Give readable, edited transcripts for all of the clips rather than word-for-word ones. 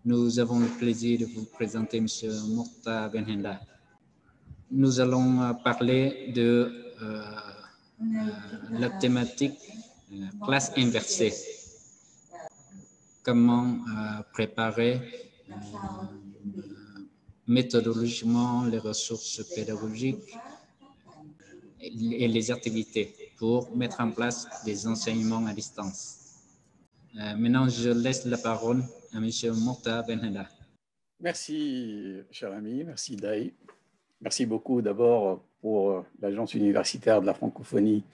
Nous avons le plaisir de vous présenter M. Morta Benhenda. Nous allons parler de la thématique classe inversée. Comment préparer méthodologiquement les ressources pédagogiques et les activités pour mettre en place des enseignements à distance. Maintenant, je laisse la parole à M. Morta Benhenda. Merci, cher ami. Merci, Daï. Merci beaucoup d'abord pour l'Agence universitaire de la francophonie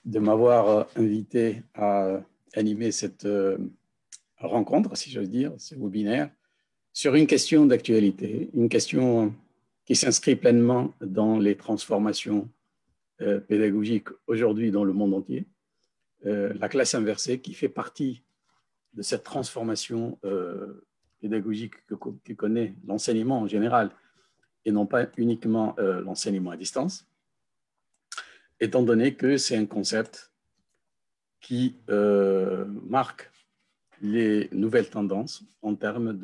de m'avoir invité à animer cette rencontre, si j'ose dire, ce webinaire, sur une question d'actualité, une question qui s'inscrit pleinement dans les transformations pédagogiques aujourd'hui dans le monde entier. La classe inversée qui fait partie de cette transformation pédagogique que connaît l'enseignement en général et non pas uniquement l'enseignement à distance, étant donné que c'est un concept qui marque les nouvelles tendances en termes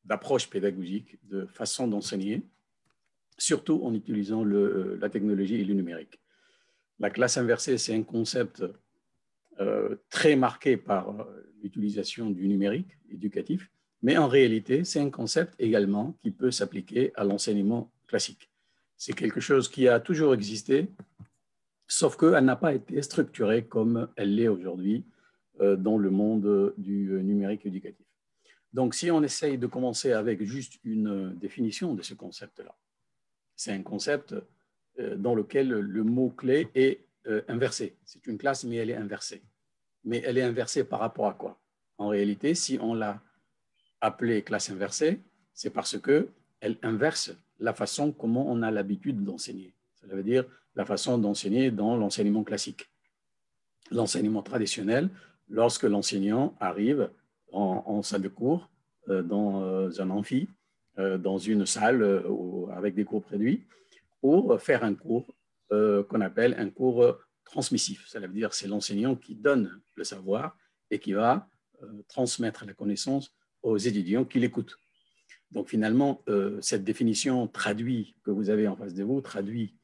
d'approche pédagogique, de façon d'enseigner, surtout en utilisant la technologie et le numérique. La classe inversée, c'est un concept très marqué par l'utilisation du numérique éducatif, mais en réalité, c'est un concept également qui peut s'appliquer à l'enseignement classique. C'est quelque chose qui a toujours existé, sauf qu'elle n'a pas été structurée comme elle l'est aujourd'hui dans le monde du numérique éducatif. Donc, si on essaye de commencer avec juste une définition de ce concept-là, c'est un concept dans lequel le mot-clé est inversé. C'est une classe, mais elle est inversée. Mais elle est inversée par rapport à quoi? En réalité, si on l'a appelée classe inversée, c'est parce qu'elle inverse la façon comment on a l'habitude d'enseigner. Ça veut dire la façon d'enseigner dans l'enseignement classique. L'enseignement traditionnel, lorsque l'enseignant arrive en salle de cours, dans un amphi, dans une salle avec des cours préduits, pour faire un cours qu'on appelle un cours transmissif. Ça veut dire que c'est l'enseignant qui donne le savoir et qui va transmettre la connaissance aux étudiants qui l'écoutent. Donc finalement, cette définition traduit, que vous avez en face de vous, traduit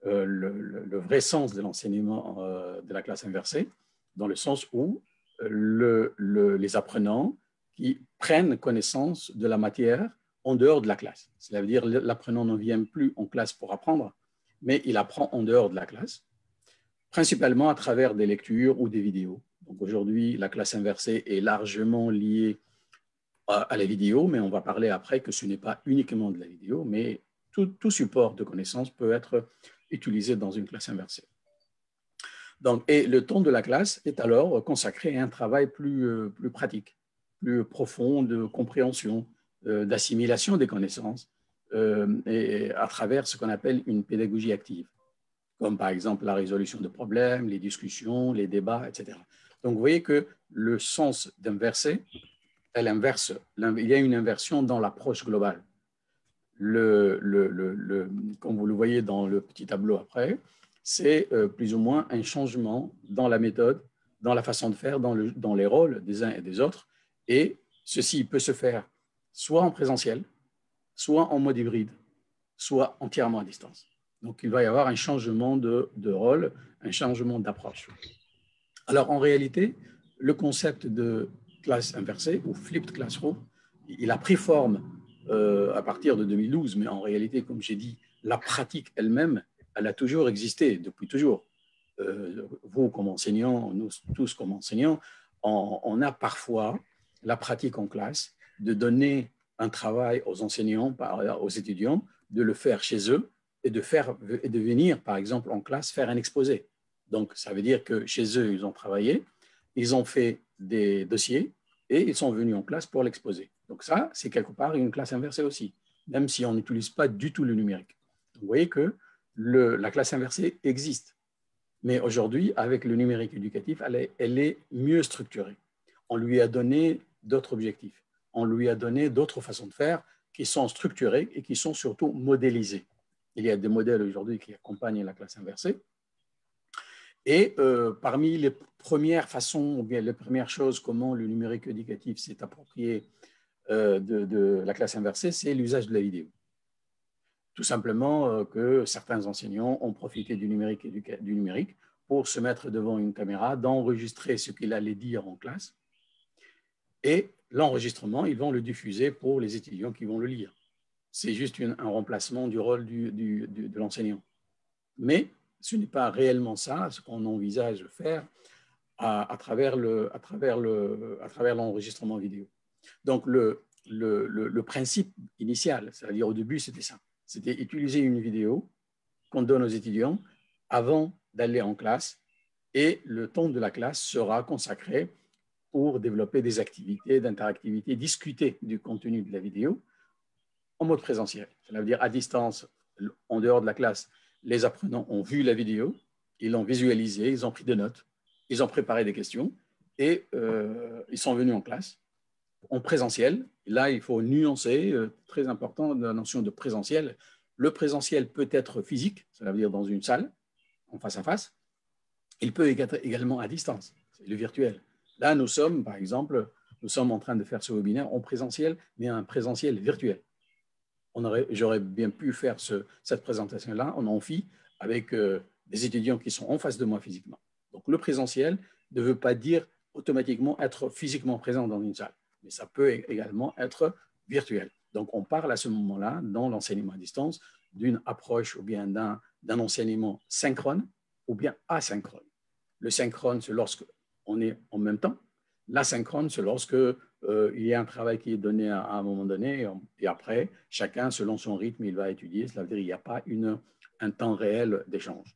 le vrai sens de l'enseignement de la classe inversée, dans le sens où les apprenants qui prennent connaissance de la matière en dehors de la classe. Cela veut dire que l'apprenant ne vient plus en classe pour apprendre, mais il apprend en dehors de la classe, principalement à travers des lectures ou des vidéos. Donc aujourd'hui, la classe inversée est largement liée à la vidéo, mais on va parler après que ce n'est pas uniquement de la vidéo, mais tout support de connaissance peut être utilisé dans une classe inversée. Donc, et le temps de la classe est alors consacré à un travail plus pratique, plus profond de compréhension, d'assimilation des connaissances, et à travers ce qu'on appelle une pédagogie active, comme par exemple la résolution de problèmes, les discussions, les débats, etc. Donc, vous voyez que le sens d'inverser, il y a une inversion dans l'approche globale. Comme vous le voyez dans le petit tableau après, c'est plus ou moins un changement dans la méthode, dans la façon de faire, dans les rôles des uns et des autres. Et ceci peut se faire soit en présentiel, soit en mode hybride, soit entièrement à distance. Donc, il va y avoir un changement de rôle, un changement d'approche. Alors, en réalité, le concept de classe inversée ou flipped classroom, il a pris forme à partir de 2012, mais en réalité, comme j'ai dit, la pratique elle-même, elle a toujours existé, depuis toujours. Vous, comme enseignants, nous tous comme enseignants, on a parfois la pratique en classe de donner un travail aux enseignants, aux étudiants, de le faire chez eux et de venir, par exemple, en classe, faire un exposé. Donc, ça veut dire que chez eux, ils ont travaillé, ils ont fait des dossiers et ils sont venus en classe pour l'exposer. Donc ça, c'est quelque part une classe inversée aussi, même si on n'utilise pas du tout le numérique. Vous voyez que la classe inversée existe. Mais aujourd'hui, avec le numérique éducatif, elle est mieux structurée. On lui a donné d'autres objectifs. On lui a donné d'autres façons de faire qui sont structurés et qui sont surtout modélisés. Il y a des modèles aujourd'hui qui accompagnent la classe inversée. Et parmi les premières façons, ou bien les premières choses, comment le numérique éducatif s'est approprié de la classe inversée, c'est l'usage de la vidéo. Tout simplement que certains enseignants ont profité du numérique pour se mettre devant une caméra, d'enregistrer ce qu'il allait dire en classe. Et l'enregistrement, ils vont le diffuser pour les étudiants qui vont le lire. C'est juste un remplacement du rôle de l'enseignant. Mais ce n'est pas réellement ça, ce qu'on envisage de faire à travers l'enregistrement vidéo. Donc, le principe initial, c'est-à-dire au début, c'était ça. C'était utiliser une vidéo qu'on donne aux étudiants avant d'aller en classe, et le temps de la classe sera consacré pour développer des activités d'interactivité, discuter du contenu de la vidéo en mode présentiel. Ça veut dire à distance, en dehors de la classe, les apprenants ont vu la vidéo, ils l'ont visualisée, ils ont pris des notes, ils ont préparé des questions et ils sont venus en classe en présentiel. Là, il faut nuancer, très important, la notion de présentiel. Le présentiel peut être physique, ça veut dire dans une salle, en face à face. Il peut être également à distance, c'est le virtuel. Là, nous sommes, par exemple, nous sommes en train de faire ce webinaire en présentiel, mais un présentiel virtuel. J'aurais bien pu faire cette présentation-là en amphi avec des étudiants qui sont en face de moi physiquement. Donc, le présentiel ne veut pas dire automatiquement être physiquement présent dans une salle, mais ça peut également être virtuel. Donc, on parle à ce moment-là, dans l'enseignement à distance, d'une approche ou bien d'un enseignement synchrone ou bien asynchrone. Le synchrone, c'est lorsqu'on est en même temps. L'asynchrone, c'est lorsque il y a un travail qui est donné à un moment donné et après, chacun, selon son rythme, il va étudier. Cela veut dire qu'il n'y a pas un temps réel d'échange.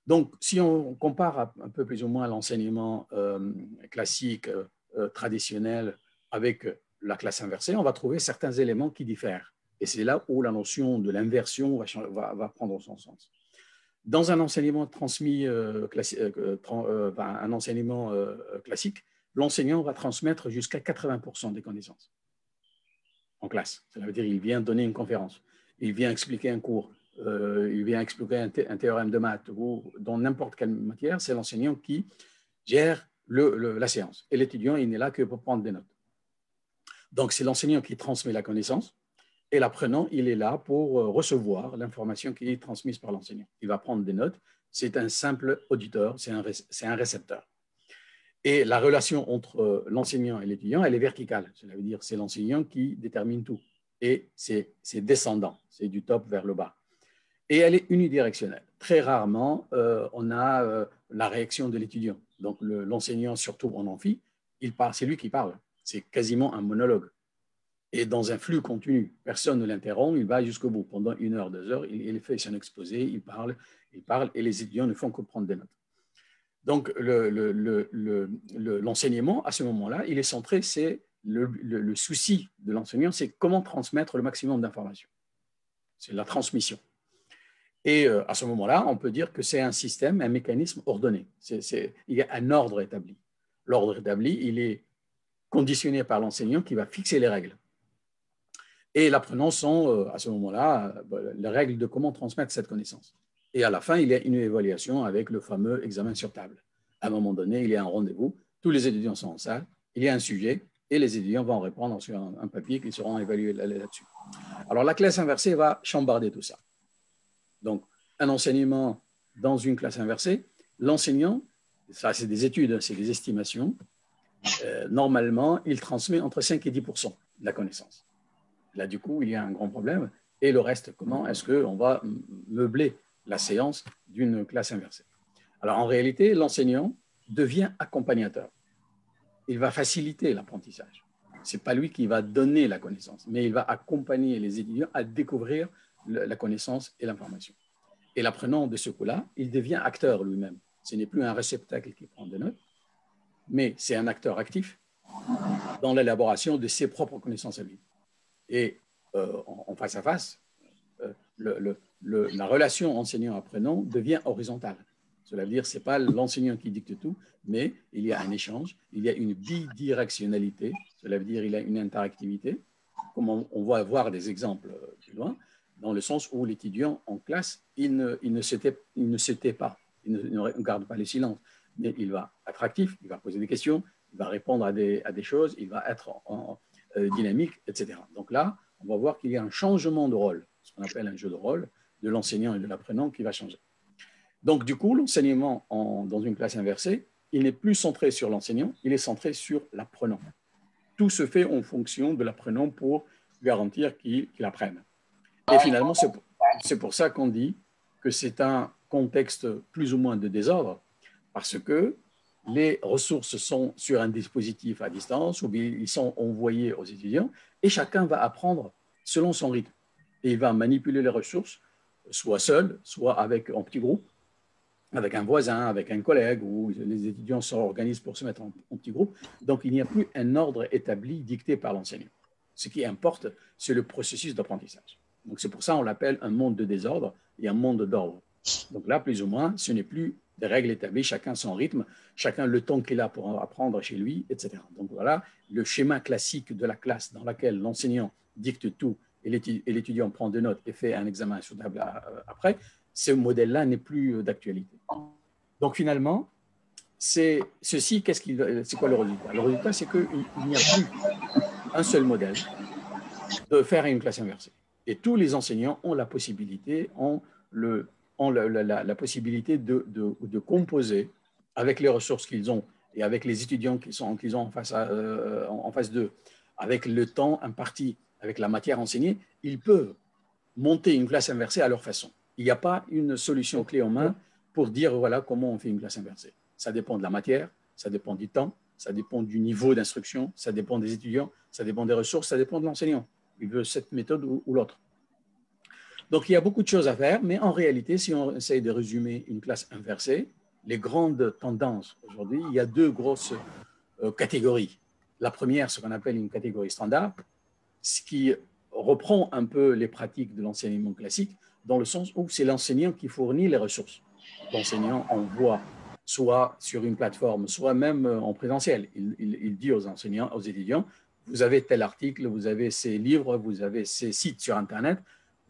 Donc, si on compare un peu plus ou moins l'enseignement classique, traditionnel, avec la classe inversée, on va trouver certains éléments qui diffèrent. Et c'est là où la notion de l'inversion va prendre son sens. Dans un enseignement transmis, un enseignement classique, l'enseignant va transmettre jusqu'à 80% des connaissances en classe. Ça veut dire qu'il vient donner une conférence, il vient expliquer un cours, il vient expliquer un théorème de maths ou dans n'importe quelle matière, c'est l'enseignant qui gère la séance. Et l'étudiant, il n'est là que pour prendre des notes. Donc, c'est l'enseignant qui transmet la connaissance et l'apprenant, il est là pour recevoir l'information qui est transmise par l'enseignant. Il va prendre des notes. C'est un simple auditeur, c'est un récepteur. Et la relation entre l'enseignant et l'étudiant, elle est verticale. Cela veut dire c'est l'enseignant qui détermine tout. Et c'est descendant, c'est du top vers le bas. Et elle est unidirectionnelle. Très rarement, on a la réaction de l'étudiant. Donc, l'enseignant, surtout en amphi, c'est lui qui parle. C'est quasiment un monologue. Et dans un flux continu, personne ne l'interrompt, il va jusqu'au bout. Pendant 1 heure, 2 heures, il fait son exposé, il parle, et les étudiants ne font que prendre des notes. Donc, l'enseignement, à ce moment-là, il est centré, c'est le souci de l'enseignant, c'est comment transmettre le maximum d'informations. C'est la transmission. Et à ce moment-là, on peut dire que c'est un système, un mécanisme ordonné. Il y a un ordre établi. L'ordre établi, il est conditionné par l'enseignant qui va fixer les règles. Et l'apprenant sont, à ce moment-là, les règles de comment transmettre cette connaissance. Et à la fin, il y a une évaluation avec le fameux examen sur table. À un moment donné, il y a un rendez-vous, tous les étudiants sont en salle, il y a un sujet, et les étudiants vont répondre sur un papier qui seront évalués là-dessus. Alors, la classe inversée va chambarder tout ça. Donc, un enseignement dans une classe inversée, l'enseignant, ça c'est des études, c'est des estimations, normalement, il transmet entre 5 et 10% de la connaissance. Là, du coup, il y a un grand problème. Et le reste, comment est-ce qu'on va meubler la séance d'une classe inversée? Alors, en réalité, l'enseignant devient accompagnateur. Il va faciliter l'apprentissage. Ce n'est pas lui qui va donner la connaissance, mais il va accompagner les étudiants à découvrir la connaissance et l'information. Et l'apprenant, de ce coup-là, il devient acteur lui-même. Ce n'est plus un réceptacle qui prend des notes, mais c'est un acteur actif dans l'élaboration de ses propres connaissances à lui. Et en face à face, la relation enseignant-apprenant devient horizontale. Cela veut dire que ce n'est pas l'enseignant qui dicte tout, mais il y a un échange, il y a une bidirectionnalité, cela veut dire qu'il y a une interactivité, comme on va voir des exemples plus loin, dans le sens où l'étudiant en classe, il ne se tait pas, il ne garde pas le silence, mais il va être actif, il va poser des questions, il va répondre à des choses, il va être dynamique, etc. Donc là, on va voir qu'il y a un changement de rôle, ce qu'on appelle un jeu de rôle, de l'enseignant et de l'apprenant qui va changer. Donc du coup, l'enseignement dans une classe inversée, il n'est plus centré sur l'enseignant, il est centré sur l'apprenant. Tout se fait en fonction de l'apprenant pour garantir qu'il apprenne. Et finalement, c'est pour ça qu'on dit que c'est un contexte plus ou moins de désordre, parce que les ressources sont sur un dispositif à distance ou bien ils sont envoyés aux étudiants et chacun va apprendre selon son rythme. Et il va manipuler les ressources, soit seul, soit en petit groupe, avec un voisin, avec un collègue, où les étudiants s'organisent pour se mettre en petit groupe. Donc, il n'y a plus un ordre établi dicté par l'enseignant. Ce qui importe, c'est le processus d'apprentissage. Donc, c'est pour ça qu'on l'appelle un monde de désordre et un monde d'ordre. Donc là, plus ou moins, ce n'est plus des règles établies, chacun son rythme, chacun le temps qu'il a pour apprendre chez lui, etc. Donc voilà, le schéma classique de la classe dans laquelle l'enseignant dicte tout et l'étudiant prend des notes et fait un examen sur table après, ce modèle-là n'est plus d'actualité. Donc finalement, c'est quoi le résultat? Le résultat, c'est qu'il n'y a plus un seul modèle de faire une classe inversée. Et tous les enseignants ont la possibilité, la possibilité de composer avec les ressources qu'ils ont et avec les étudiants qu'ils ont en face d'eux, avec le temps imparti, avec la matière enseignée, ils peuvent monter une classe inversée à leur façon. Il n'y a pas une solution clé en main pour dire voilà comment on fait une classe inversée. Ça dépend de la matière, ça dépend du temps, ça dépend du niveau d'instruction, ça dépend des étudiants, ça dépend des ressources, ça dépend de l'enseignant. Il veut cette méthode ou l'autre. Donc, il y a beaucoup de choses à faire, mais en réalité, si on essaye de résumer une classe inversée, les grandes tendances aujourd'hui, il y a deux grosses catégories. La première, ce qu'on appelle une catégorie standard, ce qui reprend un peu les pratiques de l'enseignement classique, dans le sens où c'est l'enseignant qui fournit les ressources. L'enseignant envoie soit sur une plateforme, soit même en présentiel. Il dit aux enseignants, aux étudiants, vous avez tel article, vous avez ces livres, vous avez ces sites sur Internet,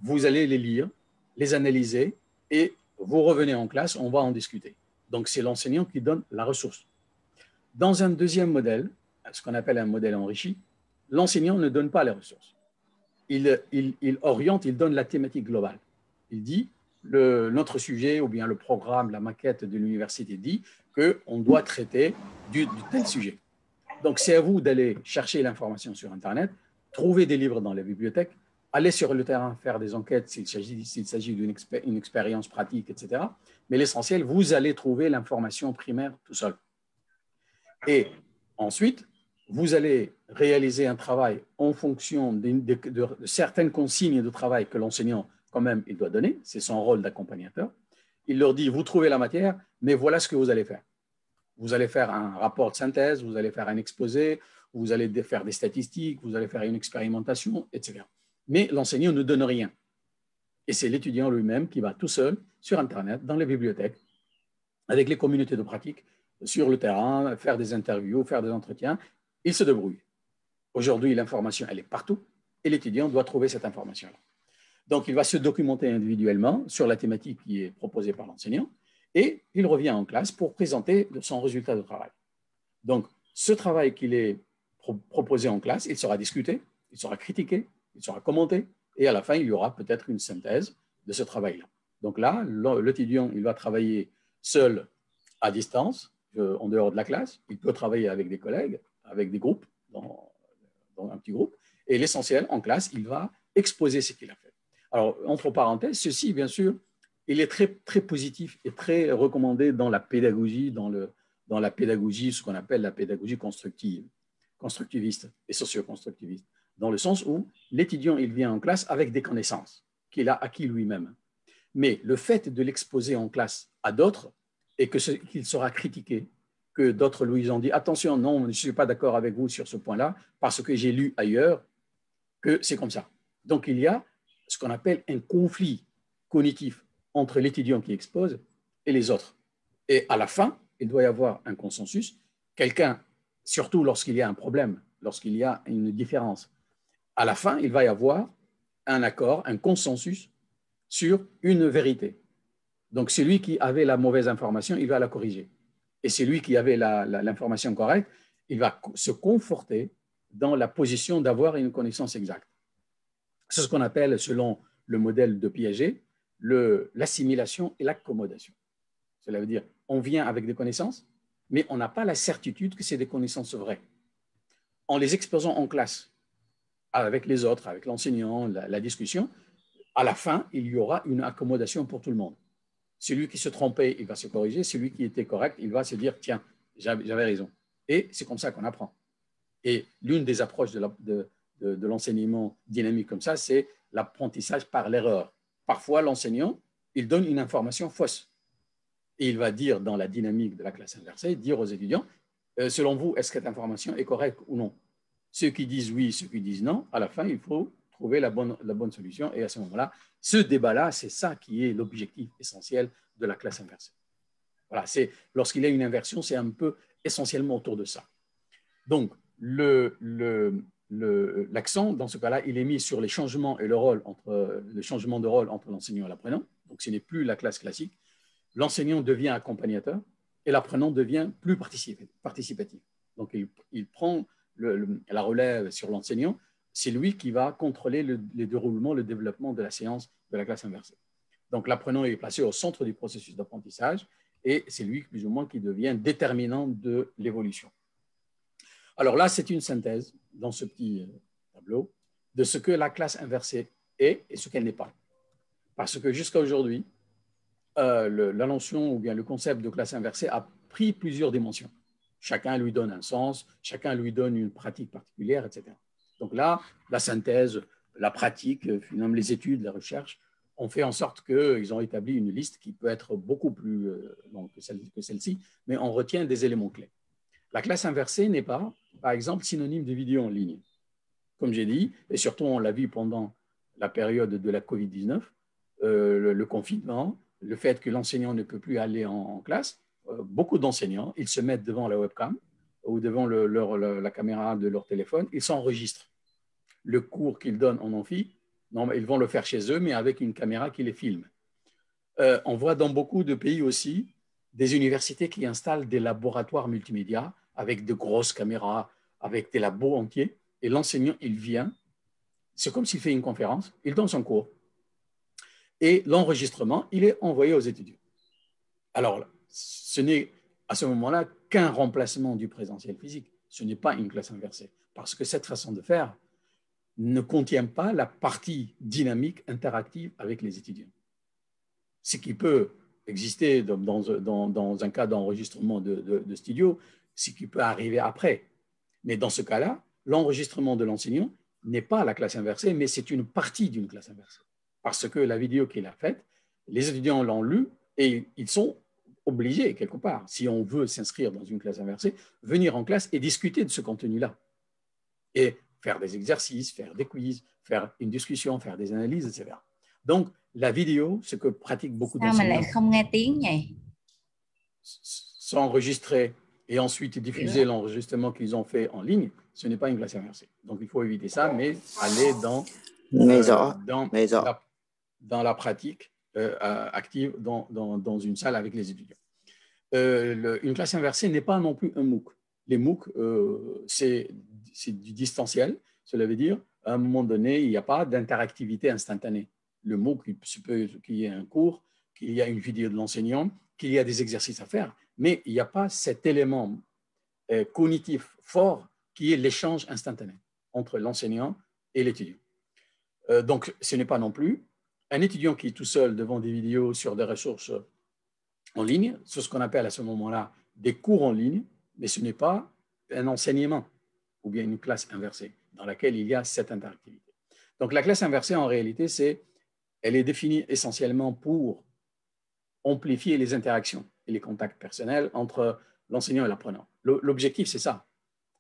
vous allez les lire, les analyser et vous revenez en classe, on va en discuter. Donc, c'est l'enseignant qui donne la ressource. Dans un deuxième modèle, ce qu'on appelle un modèle enrichi, l'enseignant ne donne pas les ressources. Il oriente, il donne la thématique globale. Il dit, notre sujet ou bien le programme, la maquette de l'université dit qu'on doit traiter du tel sujet. Donc, c'est à vous d'aller chercher l'information sur Internet, trouver des livres dans les bibliothèques, aller sur le terrain, faire des enquêtes s'il s'agit d'une expérience pratique, etc. Mais l'essentiel, vous allez trouver l'information primaire tout seul. Et ensuite, vous allez réaliser un travail en fonction de certaines consignes de travail que l'enseignant, quand même, il doit donner. C'est son rôle d'accompagnateur. Il leur dit, vous trouvez la matière, mais voilà ce que vous allez faire. Vous allez faire un rapport de synthèse, vous allez faire un exposé, vous allez faire des statistiques, vous allez faire une expérimentation, etc. Mais l'enseignant ne donne rien. Et c'est l'étudiant lui-même qui va tout seul sur Internet, dans les bibliothèques, avec les communautés de pratique, sur le terrain, faire des interviews, faire des entretiens. Il se débrouille. Aujourd'hui, l'information, elle est partout et l'étudiant doit trouver cette information-là. Donc, il va se documenter individuellement sur la thématique qui est proposée par l'enseignant et il revient en classe pour présenter son résultat de travail. Donc, ce travail qu'il est proposé en classe, il sera discuté, il sera critiqué, il sera commenté et à la fin, il y aura peut-être une synthèse de ce travail-là. Donc là, l'étudiant, il va travailler seul à distance, en dehors de la classe. Il peut travailler avec des collègues, avec des groupes, dans un petit groupe. Et l'essentiel, en classe, il va exposer ce qu'il a fait. Alors, entre parenthèses, ceci, bien sûr, il est très, très positif et très recommandé dans la pédagogie, dans la pédagogie, ce qu'on appelle la pédagogie constructiviste et socio-constructiviste, dans le sens où l'étudiant, il vient en classe avec des connaissances qu'il a acquis lui-même. Mais le fait de l'exposer en classe à d'autres et qu'il sera critiqué, que d'autres lui ont dit « Attention, non, je ne suis pas d'accord avec vous sur ce point-là parce que j'ai lu ailleurs que c'est comme ça. » Donc, il y a ce qu'on appelle un conflit cognitif entre l'étudiant qui expose et les autres. Et à la fin, il doit y avoir un consensus. Quelqu'un, surtout lorsqu'il y a un problème, lorsqu'il y a une différence, à la fin, il va y avoir un accord, un consensus sur une vérité. Donc, celui qui avait la mauvaise information, il va la corriger. Et celui qui avait l'information correcte, il va se conforter dans la position d'avoir une connaissance exacte. C'est ce qu'on appelle, selon le modèle de Piaget, l'assimilation et l'accommodation. Cela veut dire, on vient avec des connaissances, mais on n'a pas la certitude que c'est des connaissances vraies. En les exposant en classe, avec les autres, avec l'enseignant, la discussion, à la fin, il y aura une accommodation pour tout le monde. Celui qui se trompait, il va se corriger. Celui qui était correct, il va se dire, tiens, j'avais raison. Et c'est comme ça qu'on apprend. Et l'une des approches de l'enseignement dynamique comme ça, c'est l'apprentissage par l'erreur. Parfois, l'enseignant, il donne une information fausse. Et il va dire, dans la dynamique de la classe inversée, dire aux étudiants, selon vous, est-ce que cette information est correcte ou non? Ceux qui disent oui, ceux qui disent non, à la fin, il faut trouver la bonne solution. Et à ce moment-là, ce débat-là, c'est ça qui est l'objectif essentiel de la classe inversée. Voilà, lorsqu'il y a une inversion, c'est un peu essentiellement autour de ça. Donc, l'accent, dans ce cas-là, il est mis sur les changements et le changement de rôle entre l'enseignant et l'apprenant. Donc, ce n'est plus la classe classique. L'enseignant devient accompagnateur et l'apprenant devient plus participatif. Donc, il prend la relève sur l'enseignant. C'est lui qui va contrôler le déroulement, le développement de la séance de la classe inversée. Donc, l'apprenant est placé au centre du processus d'apprentissage et c'est lui, plus ou moins, qui devient déterminant de l'évolution. Alors là, c'est une synthèse dans ce petit tableau de ce que la classe inversée est et ce qu'elle n'est pas. Parce que jusqu'à aujourd'hui, la notion ou bien le concept de classe inversée a pris plusieurs dimensions. Chacun lui donne un sens, chacun lui donne une pratique particulière, etc. Donc là, la synthèse, la pratique, finalement les études, la recherche, ont fait en sorte qu'ils ont établi une liste qui peut être beaucoup plus longue que celle-ci, mais on retient des éléments clés. La classe inversée n'est pas, par exemple, synonyme de vidéo en ligne. Comme j'ai dit, et surtout on l'a vu pendant la période de la COVID-19, le confinement, le fait que l'enseignant ne peut plus aller en classe, beaucoup d'enseignants, ils se mettent devant la webcam ou devant la caméra de leur téléphone, ils s'enregistrent. Le cours qu'ils donnent en amphi, ils vont le faire chez eux, mais avec une caméra qui les filme. On voit dans beaucoup de pays aussi des universités qui installent des laboratoires multimédia avec de grosses caméras, avec des labos entiers, et l'enseignant, il vient, c'est comme s'il fait une conférence, il donne son cours, et l'enregistrement, il est envoyé aux étudiants. Alors, ce n'est à ce moment-là qu'un remplacement du présentiel physique, ce n'est pas une classe inversée, parce que cette façon de faire ne contient pas la partie dynamique interactive avec les étudiants. Ce qui peut exister dans un cas d'enregistrement de studio, ce qui peut arriver après. Mais dans ce cas-là, l'enregistrement de l'enseignant n'est pas la classe inversée, mais c'est une partie d'une classe inversée. Parce que la vidéo qu'il a faite, les étudiants l'ont lue et ils sont obligés, quelque part, si on veut s'inscrire dans une classe inversée, venir en classe et discuter de ce contenu-là. Et faire des exercices, faire des quiz, faire une discussion, faire des analyses, etc. Donc, la vidéo, ce que pratiquent beaucoup d'enseignants, s'enregistrer et ensuite diffuser l'enregistrement qu'ils ont fait en ligne, ce n'est pas une classe inversée. Donc, il faut éviter ça, mais aller dans la pratique active, dans une salle avec les étudiants. Une classe inversée n'est pas non plus un MOOC. Les MOOC, c'est du distanciel. Cela veut dire, à un moment donné, il n'y a pas d'interactivité instantanée. Le MOOC, il se peut qu'il y ait un cours, qu'il y a une vidéo de l'enseignant, qu'il y a des exercices à faire, mais il n'y a pas cet élément cognitif fort qui est l'échange instantané entre l'enseignant et l'étudiant. Donc, ce n'est pas non plus un étudiant qui est tout seul devant des vidéos sur des ressources en ligne, c'est ce qu'on appelle à ce moment-là des cours en ligne, mais ce n'est pas un enseignement ou bien une classe inversée dans laquelle il y a cette interactivité. Donc, la classe inversée, en réalité, elle est définie essentiellement pour amplifier les interactions et les contacts personnels entre l'enseignant et l'apprenant. L'objectif, c'est ça.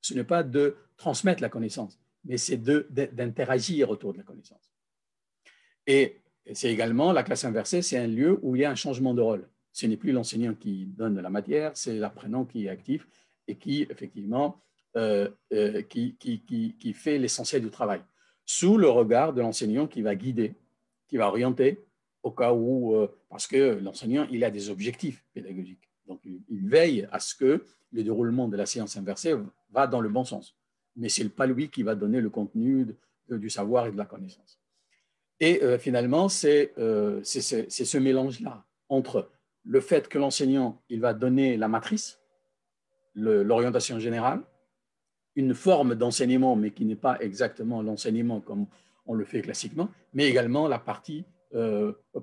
Ce n'est pas de transmettre la connaissance, mais c'est d'interagir autour de la connaissance. Et c'est également, la classe inversée, c'est un lieu où il y a un changement de rôle. Ce n'est plus l'enseignant qui donne la matière, c'est l'apprenant qui est actif et qui, effectivement, qui fait l'essentiel du travail. sous le regard de l'enseignant qui va guider, qui va orienter, au cas où, parce que l'enseignant, il a des objectifs pédagogiques. Donc, il veille à ce que le déroulement de la séance inversée va dans le bon sens. Mais ce n'est pas lui qui va donner le contenu du savoir et de la connaissance. Et finalement, c'est ce mélange-là entre le fait que l'enseignant, il va donner la matrice, l'orientation générale, une forme d'enseignement, mais qui n'est pas exactement l'enseignement comme on le fait classiquement, mais également la partie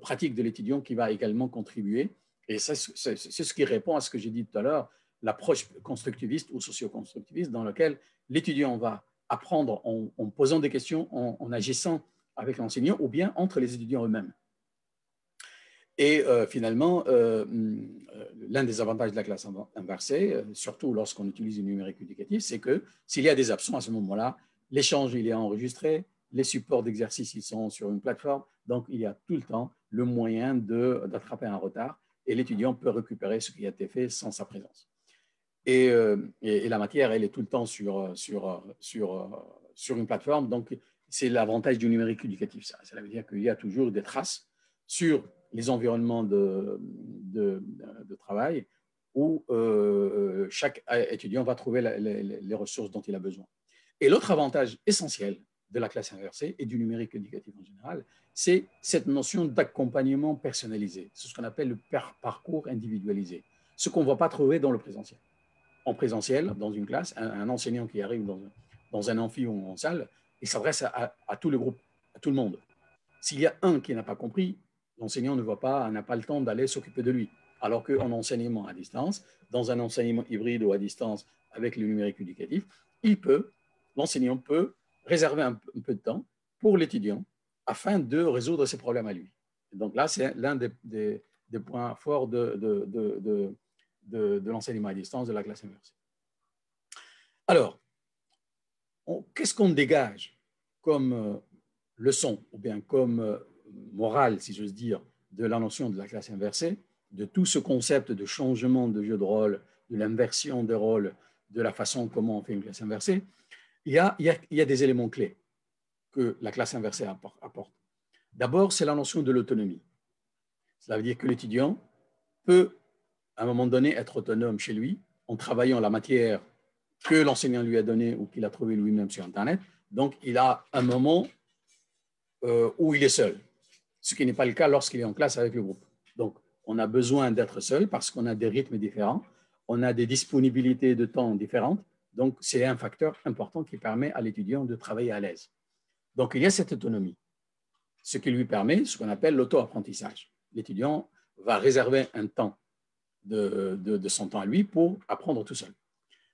pratique de l'étudiant qui va également contribuer. Et c'est ce qui répond à ce que j'ai dit tout à l'heure, l'approche constructiviste ou socio-constructiviste dans laquelle l'étudiant va apprendre en posant des questions, en agissant avec l'enseignant ou bien entre les étudiants eux-mêmes. Et finalement, l'un des avantages de la classe inversée, surtout lorsqu'on utilise le numérique éducatif, c'est que s'il y a des absents à ce moment-là, l'échange il est enregistré, les supports d'exercice ils sont sur une plateforme, donc il y a tout le temps le moyen d'attraper un retard et l'étudiant peut récupérer ce qui a été fait sans sa présence. Et la matière, elle est tout le temps sur une plateforme, donc c'est l'avantage du numérique éducatif. Ça veut dire qu'il y a toujours des traces sur les environnements de travail où chaque étudiant va trouver les ressources dont il a besoin. Et l'autre avantage essentiel de la classe inversée et du numérique éducatif en général, c'est cette notion d'accompagnement personnalisé. C'est ce qu'on appelle le parcours individualisé, ce qu'on ne va pas trouver dans le présentiel. En présentiel, dans une classe, un enseignant qui arrive dans un amphi ou en salle, il s'adresse à tout le groupe, à tout le monde. S'il y a un qui n'a pas compris, l'enseignant n'a pas le temps d'aller s'occuper de lui. Alors qu'en enseignement à distance, dans un enseignement hybride ou à distance avec le numérique éducatif, l'enseignant peut réserver un peu de temps pour l'étudiant afin de résoudre ses problèmes à lui. Et donc là, c'est l'un des points forts de l'enseignement à distance de la classe inversée. Alors, qu'est-ce qu'on dégage comme leçon ou bien comme morale, si j'ose dire, de la notion de la classe inversée, de tout ce concept de changement de jeu de rôle, de l'inversion des rôles, de la façon comment on fait une classe inversée? Il y a des éléments clés que la classe inversée apporte. D'abord, c'est la notion de l'autonomie. Cela veut dire que l'étudiant peut, à un moment donné, être autonome chez lui en travaillant la matière que l'enseignant lui a donnée ou qu'il a trouvé lui-même sur Internet. Donc, il a un moment où il est seul, ce qui n'est pas le cas lorsqu'il est en classe avec le groupe. Donc, on a besoin d'être seul parce qu'on a des rythmes différents, on a des disponibilités de temps différentes. Donc, c'est un facteur important qui permet à l'étudiant de travailler à l'aise. Donc, il y a cette autonomie, ce qui lui permet ce qu'on appelle l'auto-apprentissage. L'étudiant va réserver un temps de son temps à lui pour apprendre tout seul.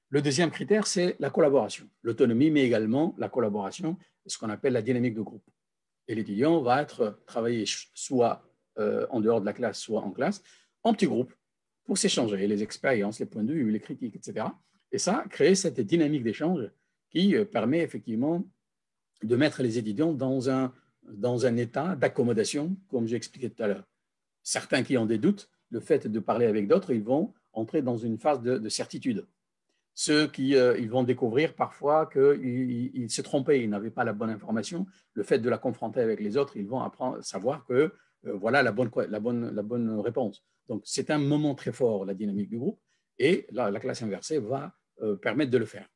Le deuxième critère, c'est la collaboration. L'autonomie, mais également la collaboration, ce qu'on appelle la dynamique de groupe. Et l'étudiant va travailler soit en dehors de la classe, soit en classe, en petits groupes, pour s'échanger les expériences, les points de vue, les critiques, etc. Et ça crée cette dynamique d'échange qui permet effectivement de mettre les étudiants dans un état d'accommodation, comme j'ai expliqué tout à l'heure. Certains qui ont des doutes, le fait de parler avec d'autres, ils vont entrer dans une phase de certitude. Ceux qui ils vont découvrir parfois qu'ils se trompaient, ils n'avaient pas la bonne information. Le fait de la confronter avec les autres, ils vont savoir que voilà la bonne réponse. Donc, c'est un moment très fort, la dynamique du groupe, et la classe inversée va permettre de le faire.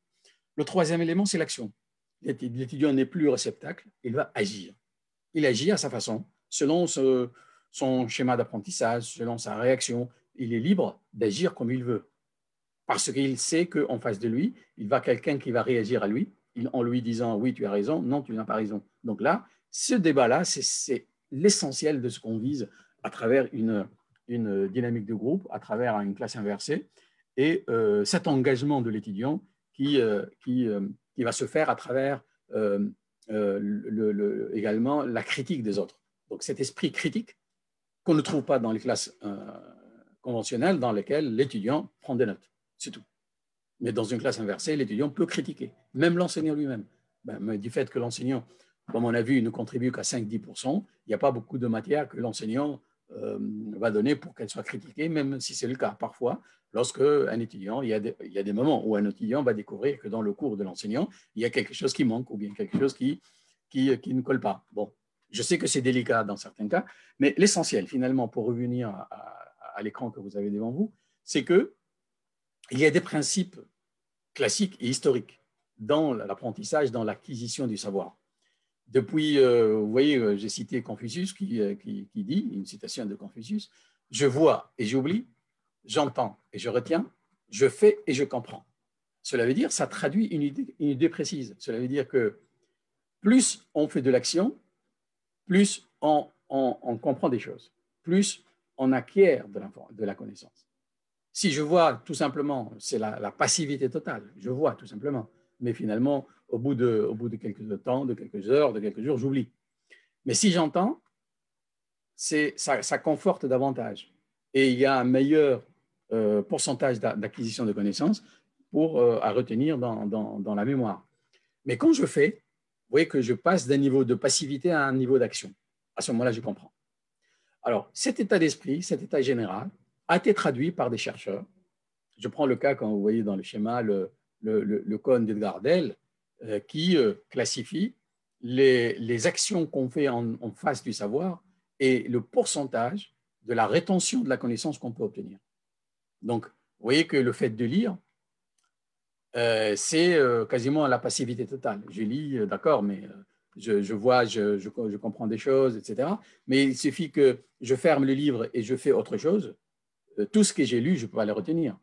Le troisième élément, c'est l'action. L'étudiant n'est plus réceptacle, il va agir. Il agit à sa façon, selon son schéma d'apprentissage, selon sa réaction. Il est libre d'agir comme il veut. Parce qu'il sait qu'en face de lui, il va quelqu'un qui va réagir à lui, en lui disant « oui, tu as raison »,« non, tu n'as pas raison ». Donc là, ce débat-là, c'est l'essentiel de ce qu'on vise à travers une dynamique de groupe, à travers une classe inversée, et cet engagement de l'étudiant qui va se faire à travers également la critique des autres. Donc cet esprit critique qu'on ne trouve pas dans les classes conventionnelles dans lesquelles l'étudiant prend des notes. C'est tout. Mais dans une classe inversée, l'étudiant peut critiquer, même l'enseignant lui-même. Du fait que l'enseignant, comme on a vu, ne contribue qu'à 5-10%, il n'y a pas beaucoup de matière que l'enseignant va donner pour qu'elle soit critiquée, même si c'est le cas. Parfois, lorsque un étudiant, il y a des moments où un étudiant va découvrir que dans le cours de l'enseignant, il y a quelque chose qui manque ou bien quelque chose qui qui ne colle pas. Bon, je sais que c'est délicat dans certains cas, mais l'essentiel, finalement, pour revenir à l'écran que vous avez devant vous, c'est qu'il y a des principes classiques et historiques dans l'apprentissage, dans l'acquisition du savoir. Depuis, vous voyez, j'ai cité Confucius qui dit, une citation de Confucius, « Je vois et j'oublie, j'entends et je retiens, je fais et je comprends ». Cela veut dire, ça traduit une idée précise. Cela veut dire que plus on fait de l'action, plus on comprend des choses, plus on acquiert de la connaissance. Si je vois tout simplement, c'est la passivité totale, je vois tout simplement, mais finalement, au bout de quelques temps, de quelques heures, de quelques jours, j'oublie. Mais si j'entends, ça conforte davantage. Et il y a un meilleur pourcentage d'acquisition de connaissances à retenir dans la mémoire. Mais quand je fais, vous voyez que je passe d'un niveau de passivité à un niveau d'action. À ce moment-là, je comprends. Alors, cet état d'esprit, cet état général, a été traduit par des chercheurs. Je prends le cas, quand vous voyez dans le schéma, le cône d'Edgar Dale, qui classifie les actions qu'on fait en face du savoir et le pourcentage de la rétention de la connaissance qu'on peut obtenir. Donc, vous voyez que le fait de lire, c'est quasiment la passivité totale. Je lis, d'accord, mais je vois, je comprends des choses, etc. Mais il suffit que je ferme le livre et je fais autre chose. Tout ce que j'ai lu, je peux pas le retenir.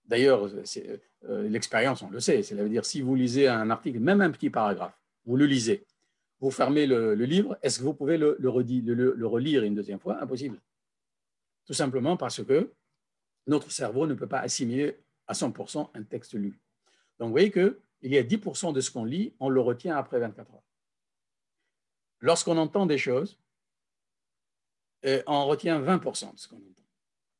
D'ailleurs, l'expérience, on le sait. Ça veut dire, si vous lisez un article, même un petit paragraphe, vous le lisez, vous fermez le livre, est-ce que vous pouvez le relire une deuxième fois? Impossible. Tout simplement parce que notre cerveau ne peut pas assimiler à 100% un texte lu. Donc, vous voyez qu'il y a 10% de ce qu'on lit, on le retient après 24 heures. Lorsqu'on entend des choses, on retient 20% de ce qu'on entend.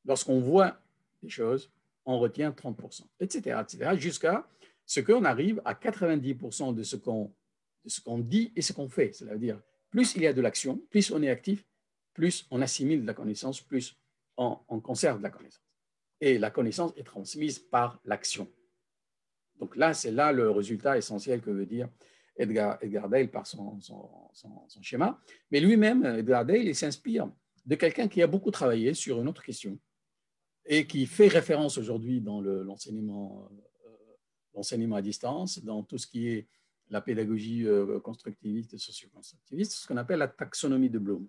Lorsqu'on voit des choses, on retient 30%, etc., jusqu'à ce qu'on arrive à 90% de ce qu'on dit et ce qu'on fait. C'est-à-dire, plus il y a de l'action, plus on est actif, plus on assimile de la connaissance, plus on conserve de la connaissance. Et la connaissance est transmise par l'action. Donc là, c'est là le résultat essentiel que veut dire Edgar Dale par son schéma. Mais lui-même, Edgar Dale, il s'inspire de quelqu'un qui a beaucoup travaillé sur une autre question et qui fait référence aujourd'hui dans l'enseignement à distance, dans tout ce qui est la pédagogie constructiviste et socio-constructiviste, ce qu'on appelle la taxonomie de Bloom.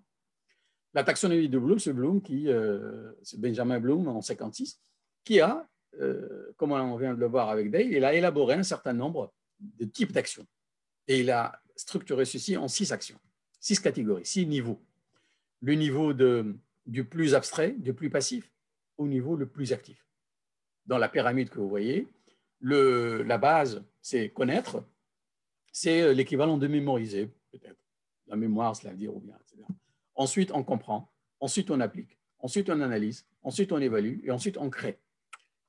La taxonomie de Bloom, c'est Benjamin Bloom en 1956, qui a, comme on vient de le voir avec Dale, il a élaboré un certain nombre de types d'actions. Et il a structuré ceci en 6 actions, 6 catégories, 6 niveaux. Le niveau du plus abstrait, du plus passif, au niveau le plus actif. Dans la pyramide que vous voyez, la base, c'est connaître, c'est l'équivalent de mémoriser, peut-être. La mémoire, cela veut dire, ou bien, etc. Ensuite, on comprend, ensuite on applique, ensuite on analyse, ensuite on évalue et ensuite on crée.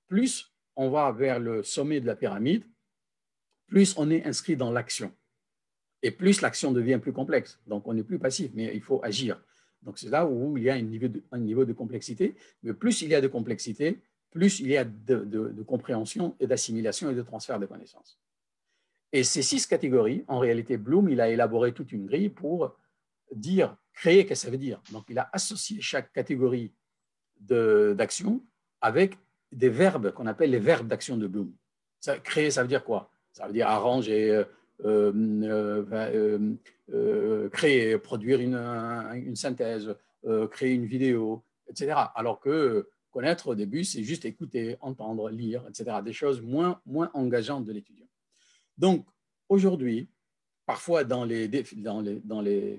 Plus on va vers le sommet de la pyramide, plus on est inscrit dans l'action. Et plus l'action devient plus complexe. Donc on n'est plus passif, mais il faut agir. Donc c'est là où il y a un niveau de complexité. Mais plus il y a de complexité, plus il y a de compréhension et d'assimilation et de transfert de connaissances. Et ces 6 catégories, en réalité, Bloom, il a élaboré toute une grille pour dire, créer, qu'est-ce que ça veut dire? Donc il a associé chaque catégorie d'action avec des verbes qu'on appelle les verbes d'action de Bloom. Créer, ça veut dire quoi? Ça veut dire arranger, créer, produire une synthèse, créer une vidéo, etc. Alors que connaître au début, c'est juste écouter, entendre, lire, etc. Des choses moins engageantes de l'étudiant. Donc, aujourd'hui, parfois dans les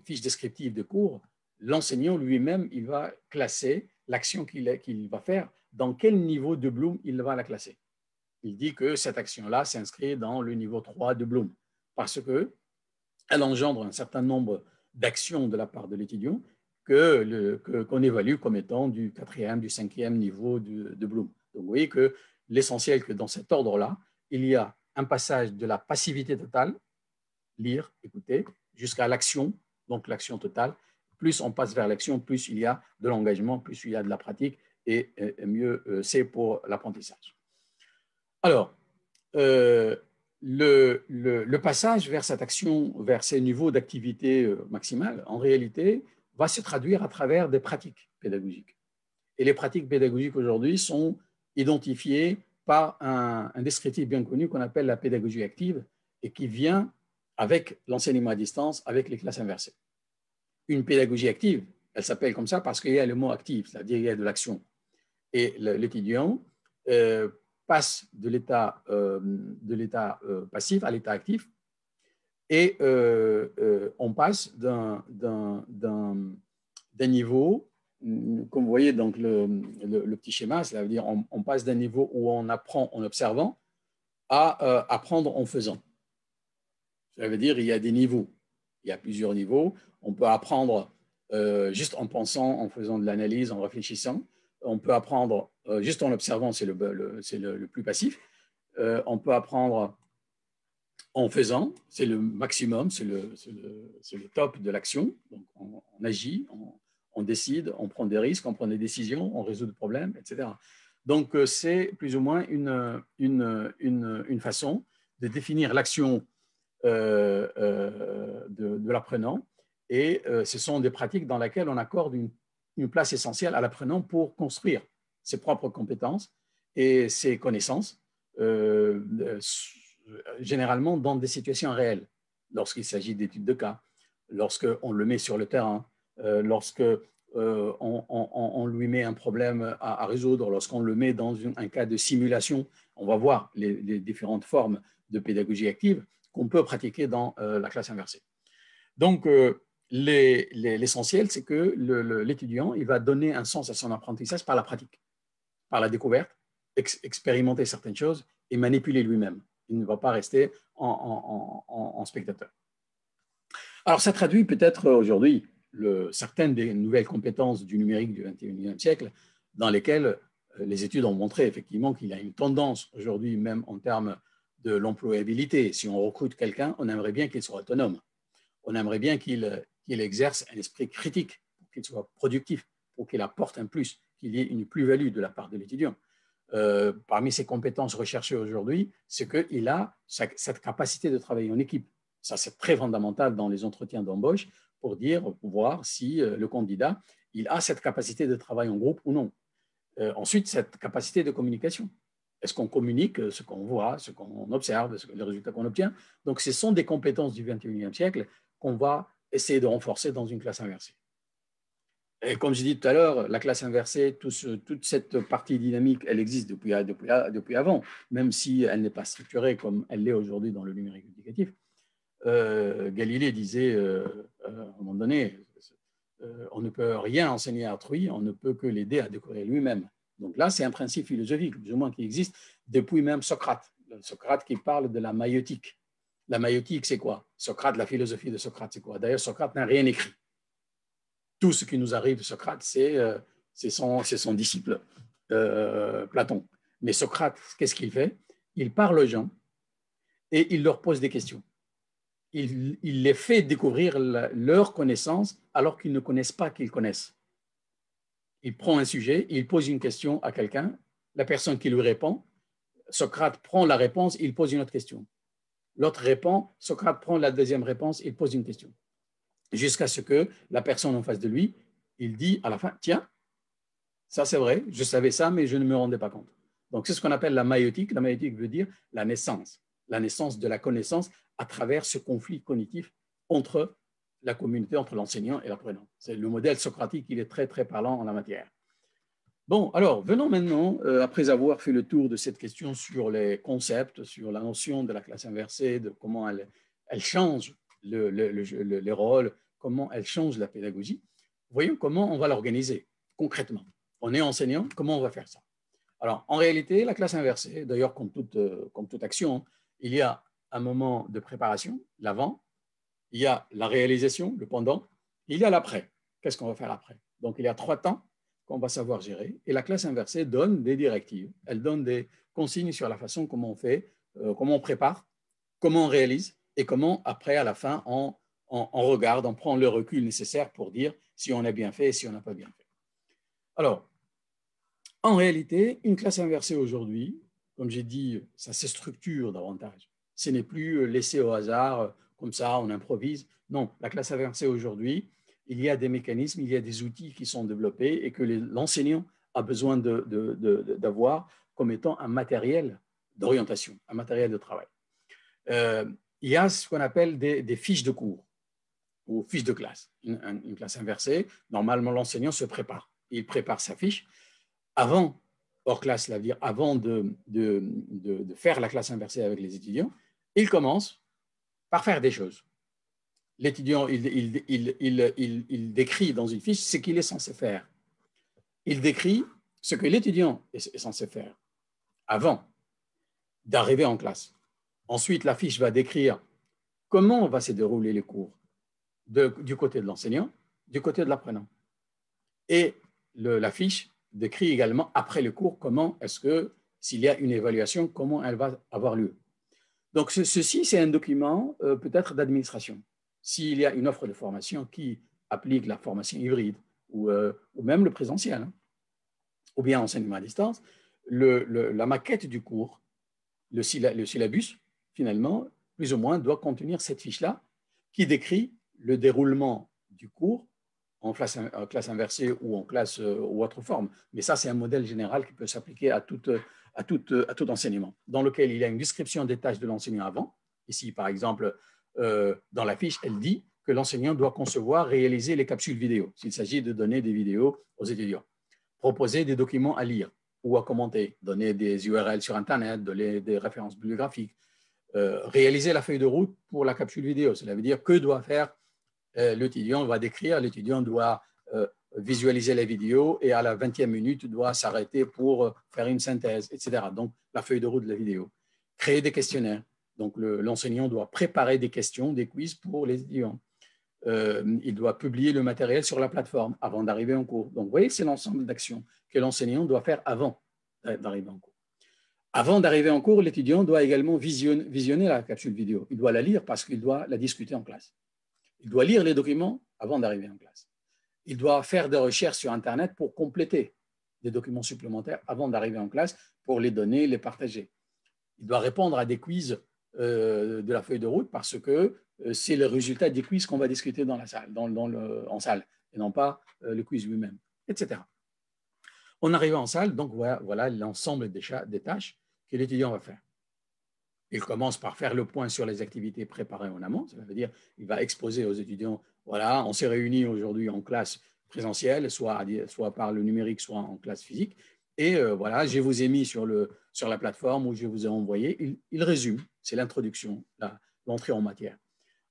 fiches descriptives de cours, l'enseignant lui-même, il va classer l'action qu'il va faire, dans quel niveau de Bloom il va la classer. Il dit que cette action-là s'inscrit dans le niveau 3 de Bloom, parce qu'elle engendre un certain nombre d'actions de la part de l'étudiant qu'on évalue comme étant du 4e, du 5e niveau de Bloom. Donc, vous voyez que l'essentiel, que dans cet ordre-là, il y a un passage de la passivité totale, lire, écouter, jusqu'à l'action, donc l'action totale. Plus on passe vers l'action, plus il y a de l'engagement, plus il y a de la pratique, et mieux c'est pour l'apprentissage. Alors, le passage vers cette action, vers ces niveaux d'activité maximale, en réalité, va se traduire à travers des pratiques pédagogiques. Et les pratiques pédagogiques aujourd'hui sont identifiées par un descriptif bien connu qu'on appelle la pédagogie active et qui vient avec l'enseignement à distance, avec les classes inversées. Une pédagogie active, elle s'appelle comme ça parce qu'il y a le mot actif, c'est-à-dire il y a de l'action. Et l'étudiant passe de l'état passif à l'état actif et on passe d'un niveau, comme vous voyez donc le petit schéma, ça veut dire on passe d'un niveau où on apprend en observant à apprendre en faisant. Ça veut dire il y a des niveaux, il y a plusieurs niveaux. On peut apprendre juste en pensant, en faisant de l'analyse, en réfléchissant. On peut apprendre juste en observant, c'est le plus passif. On peut apprendre en faisant, c'est le maximum, c'est le top de l'action. Donc on agit, on décide, on prend des risques, on prend des décisions, on résout des problèmes, etc. Donc c'est plus ou moins une façon de définir l'action de l'apprenant. Et ce sont des pratiques dans lesquelles on accorde une place essentielle à l'apprenant pour construire ses propres compétences et ses connaissances, généralement dans des situations réelles, lorsqu'il s'agit d'études de cas, lorsqu'on le met sur le terrain, lorsque on lui met un problème à résoudre, lorsqu'on le met dans un cas de simulation. On va voir les différentes formes de pédagogie active qu'on peut pratiquer dans la classe inversée. Donc, l'essentiel, c'est que l'étudiant, il va donner un sens à son apprentissage par la pratique, par la découverte, expérimenter certaines choses et manipuler lui-même. Il ne va pas rester en spectateur. Alors, ça traduit peut-être aujourd'hui certaines des nouvelles compétences du numérique du XXIe siècle dans lesquelles les études ont montré effectivement qu'il y a une tendance aujourd'hui, même en termes de l'employabilité. Si on recrute quelqu'un, on aimerait bien qu'il soit autonome. On aimerait bien qu'il exerce un esprit critique, pour qu'il soit productif, pour qu'il apporte un plus, qu'il y ait une plus-value de la part de l'étudiant. Parmi ses compétences recherchées aujourd'hui, c'est qu'il a cette capacité de travailler en équipe. Ça, c'est très fondamental dans les entretiens d'embauche pour voir si le candidat il a cette capacité de travail en groupe ou non. Ensuite, cette capacité de communication. Est-ce qu'on communique ce qu'on voit, ce qu'on observe, les résultats qu'on obtient? Donc, ce sont des compétences du XXIe siècle qu'on va essayer de renforcer dans une classe inversée. Et comme je dis tout à l'heure, la classe inversée, toute cette partie dynamique, elle existe depuis avant, même si elle n'est pas structurée comme elle l'est aujourd'hui dans le numérique éducatif. Galilée disait à un moment donné, on ne peut rien enseigner à autrui, on ne peut que l'aider à découvrir lui-même. Donc là, c'est un principe philosophique, plus ou moins, qui existe depuis même Socrate. Socrate qui parle de la maïotique. La maïotique, c'est quoi? Socrate, la philosophie de Socrate, c'est quoi? D'ailleurs, Socrate n'a rien écrit. Tout ce qui nous arrive de Socrate, c'est son disciple, Platon. Mais Socrate, qu'est-ce qu'il fait? Il parle aux gens et il leur pose des questions. Il les fait découvrir leur connaissance alors qu'ils ne connaissent pas qu'ils connaissent. Il prend un sujet, il pose une question à quelqu'un, la personne qui lui répond, Socrate prend la réponse, il pose une autre question. L'autre répond, Socrate prend la deuxième réponse, il pose une question. Jusqu'à ce que la personne en face de lui, il dit à la fin, tiens, ça c'est vrai, je savais ça, mais je ne me rendais pas compte. Donc c'est ce qu'on appelle la maïotique. La maïotique veut dire la naissance de la connaissance à travers ce conflit cognitif entre la communauté, entre l'enseignant et l'apprenant. C'est le modèle socratique, il est très, très parlant en la matière. Bon, alors, venons maintenant, après avoir fait le tour de cette question sur les concepts, sur la notion de la classe inversée, de comment elle change les rôles, comment elle change la pédagogie, voyons comment on va l'organiser concrètement. On est enseignant, comment on va faire ça? Alors, en réalité, la classe inversée, d'ailleurs, comme toute action, il y a un moment de préparation, l'avant, il y a la réalisation, le pendant, il y a l'après. Qu'est-ce qu'on va faire après? Donc, il y a 3 temps qu'on va savoir gérer. Et la classe inversée donne des directives. Elle donne des consignes sur la façon comment on fait, comment on prépare, comment on réalise et comment, après, à la fin, on regarde, on prend le recul nécessaire pour dire si on a bien fait et si on n'a pas bien fait. Alors, en réalité, une classe inversée aujourd'hui, comme j'ai dit, ça se structure davantage Ce n'est plus laissé au hasard, comme ça, on improvise. Non, la classe inversée aujourd'hui, il y a des mécanismes, il y a des outils qui sont développés et que l'enseignant a besoin d'avoir comme étant un matériel d'orientation, un matériel de travail. Il y a ce qu'on appelle des fiches de cours ou fiches de classe. Une classe inversée, normalement, l'enseignant se prépare. Il prépare sa fiche avant, hors classe, cela veut dire avant de faire la classe inversée avec les étudiants, il commence par faire des choses. L'étudiant, il décrit dans une fiche ce qu'il est censé faire. Il décrit ce que l'étudiant est censé faire avant d'arriver en classe. Ensuite, la fiche va décrire comment va se dérouler les cours du côté de l'enseignant, du côté de l'apprenant. Et la fiche décrit également, après le cours, comment est-ce que, s'il y a une évaluation, comment elle va avoir lieu. Donc, ceci, c'est un document peut-être d'administration. S'il y a une offre de formation qui applique la formation hybride ou même le présentiel, hein, ou bien enseignement à distance, la maquette du cours, le syllabus, finalement, plus ou moins, doit contenir cette fiche-là qui décrit le déroulement du cours en classe inversée ou en classe ou autre forme. Mais ça, c'est un modèle général qui peut s'appliquer à tout enseignement, dans lequel il y a une description des tâches de l'enseignant avant. Ici, par exemple, dans la fiche, elle dit que l'enseignant doit concevoir, réaliser les capsules vidéo, s'il s'agit de donner des vidéos aux étudiants, proposer des documents à lire ou à commenter, donner des URL sur Internet, donner des références bibliographiques, réaliser la feuille de route pour la capsule vidéo. Cela veut dire que doit faire l'étudiant, va décrire, l'étudiant doit visualiser la vidéo et à la 20e minute doit s'arrêter pour faire une synthèse, etc. Donc, la feuille de route de la vidéo. Créer des questionnaires. Donc, l'enseignant doit préparer des questions, des quiz pour les étudiants. Il doit publier le matériel sur la plateforme avant d'arriver en cours. Donc, vous voyez, c'est l'ensemble d'actions que l'enseignant doit faire avant d'arriver en cours. Avant d'arriver en cours, l'étudiant doit également visionner la capsule vidéo. Il doit la lire parce qu'il doit la discuter en classe. Il doit lire les documents avant d'arriver en classe. Il doit faire des recherches sur Internet pour compléter des documents supplémentaires avant d'arriver en classe, pour les donner, les partager. Il doit répondre à des quiz de la feuille de route parce que c'est le résultat des quiz qu'on va discuter dans la salle, en salle, et non pas le quiz lui-même, etc. En arrivant en salle, donc voilà l'ensemble des tâches que l'étudiant va faire. Il commence par faire le point sur les activités préparées en amont. Ça veut dire qu'il va exposer aux étudiants, voilà, on s'est réunis aujourd'hui en classe présentielle, soit par le numérique, soit en classe physique. Et voilà, je vous ai mis sur la plateforme où je vous ai envoyé. Il résume, c'est l'introduction, l'entrée en matière.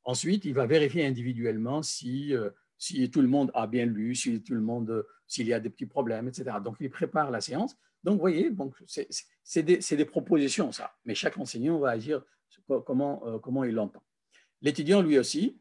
Ensuite, il va vérifier individuellement si tout le monde a bien lu, s'il y a des petits problèmes, etc. Donc, il prépare la séance. Donc, vous voyez, c'est des propositions, ça. Mais chaque enseignant va agir comment il l'entend. L'étudiant, lui aussi,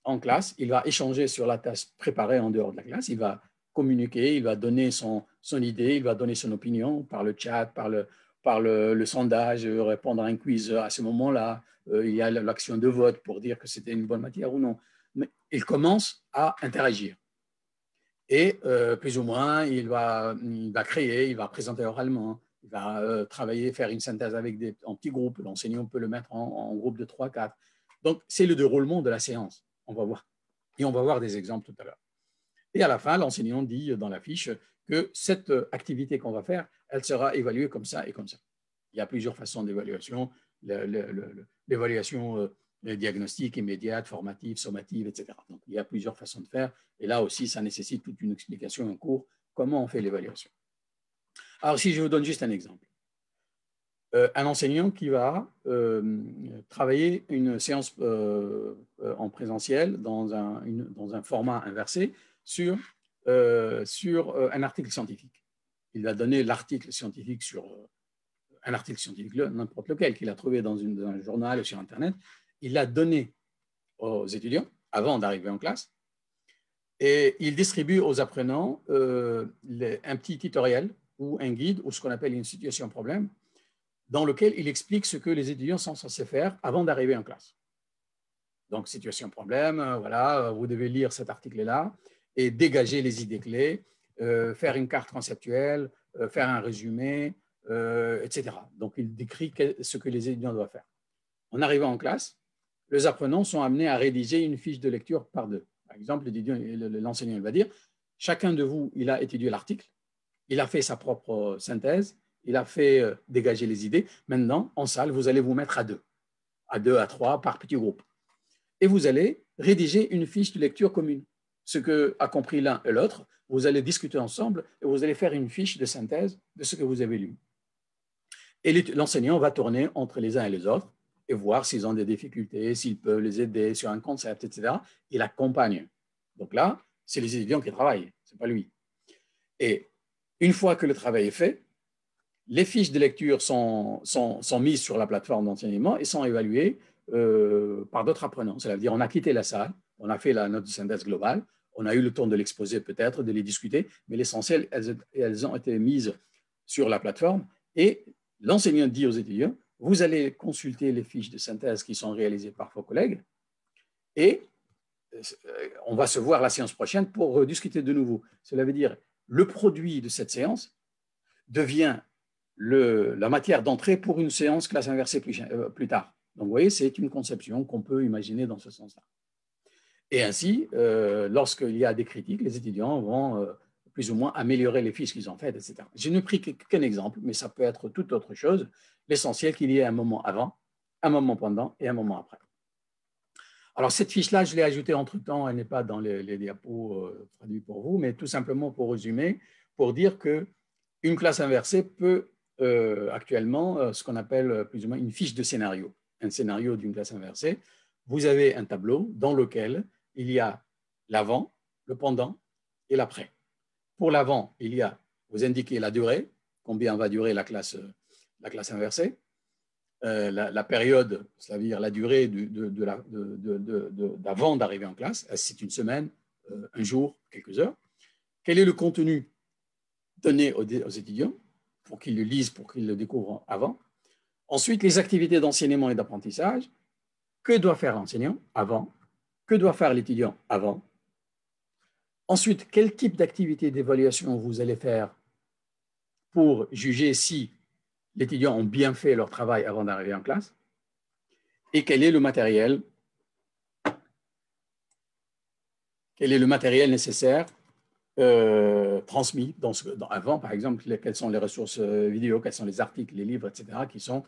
en classe, il va échanger sur la tâche préparée en dehors de la classe. Il va communiquer, il va donner son idée, il va donner son opinion par le chat, par le sondage, répondre à un quiz à ce moment-là. Il y a l'action de vote pour dire que c'était une bonne matière ou non. Mais il commence à interagir. Et plus ou moins, il va créer, il va présenter oralement, il va travailler, faire une synthèse en petits groupes. L'enseignant peut le mettre en groupe de 3-4. Donc, c'est le déroulement de la séance. On va voir. Et on va voir des exemples tout à l'heure. Et à la fin, l'enseignant dit dans la fiche que cette activité qu'on va faire, elle sera évaluée comme ça et comme ça. Il y a plusieurs façons d'évaluation. L'évaluation diagnostique, immédiate, formative, sommative, etc. Donc, il y a plusieurs façons de faire. Et là aussi, ça nécessite toute une explication en cours, comment on fait l'évaluation. Alors, si je vous donne juste un exemple. Un enseignant qui va travailler une séance en présentiel dans un format inversé sur un article scientifique. Il va donner l'article scientifique sur un article scientifique, n'importe lequel, qu'il a trouvé dans un journal ou sur Internet. Il l'a donné aux étudiants avant d'arriver en classe et il distribue aux apprenants un petit tutoriel ou un guide ou ce qu'on appelle une situation problème dans lequel il explique ce que les étudiants sont censés faire avant d'arriver en classe. Donc, situation problème, voilà, vous devez lire cet article-là et dégager les idées clés, faire une carte conceptuelle, faire un résumé, etc. Donc, il décrit ce que les étudiants doivent faire. en arrivant en classe, les apprenants sont amenés à rédiger une fiche de lecture par deux. Par exemple, l'enseignant va dire, chacun de vous, il a étudié l'article, il a fait sa propre synthèse, il a fait dégager les idées. Maintenant, en salle, vous allez vous mettre à deux, à trois, par petits groupes. Et vous allez rédiger une fiche de lecture commune. Ce qu'a compris l'un et l'autre, vous allez discuter ensemble et vous allez faire une fiche de synthèse de ce que vous avez lu. Et l'enseignant va tourner entre les uns et les autres et voir s'ils ont des difficultés, s'il peut les aider sur un concept, etc. Il accompagne. Donc là, c'est les étudiants qui travaillent, ce n'est pas lui. Et une fois que le travail est fait, les fiches de lecture sont mises sur la plateforme d'enseignement et sont évaluées par d'autres apprenants. C'est-à-dire on a quitté la salle, on a fait la note de synthèse globale, on a eu le temps de l'exposer peut-être, de les discuter, mais l'essentiel, elles ont été mises sur la plateforme et l'enseignant dit aux étudiants, vous allez consulter les fiches de synthèse qui sont réalisées par vos collègues et on va se voir la séance prochaine pour discuter de nouveau. Cela veut dire le produit de cette séance devient la matière d'entrée pour une séance classe inversée plus tard. Donc, vous voyez, c'est une conception qu'on peut imaginer dans ce sens-là. Et ainsi, lorsqu'il y a des critiques, les étudiants vont plus ou moins améliorer les fiches qu'ils ont faites, etc. Je n'ai pris qu'un exemple, mais ça peut être toute autre chose. L'essentiel, qu'il y ait un moment avant, un moment pendant et un moment après. Alors, cette fiche-là, je l'ai ajoutée entre-temps, elle n'est pas dans les diapos traduits pour vous, mais tout simplement pour résumer, pour dire qu'une classe inversée peut actuellement ce qu'on appelle plus ou moins une fiche de scénario. Un scénario d'une classe inversée. Vous avez un tableau dans lequel il y a l'avant, le pendant et l'après. Pour l'avant, vous indiquez la durée, combien va durer la classe inversée, la période, c'est-à-dire la durée d'avant d'arriver en classe, c'est une semaine, un jour, quelques heures. Quel est le contenu donné aux étudiants pour qu'ils le lisent, pour qu'ils le découvrent avant. Ensuite, les activités d'enseignement et d'apprentissage. Que doit faire l'enseignant avant? Que doit faire l'étudiant avant? Ensuite, quel type d'activité d'évaluation vous allez faire pour juger si les étudiants ont bien fait leur travail avant d'arriver en classe? Et quel est le matériel? Quel est le matériel nécessaire transmis avant, par exemple, quelles sont les ressources vidéo, quels sont les articles, les livres, etc., qui sont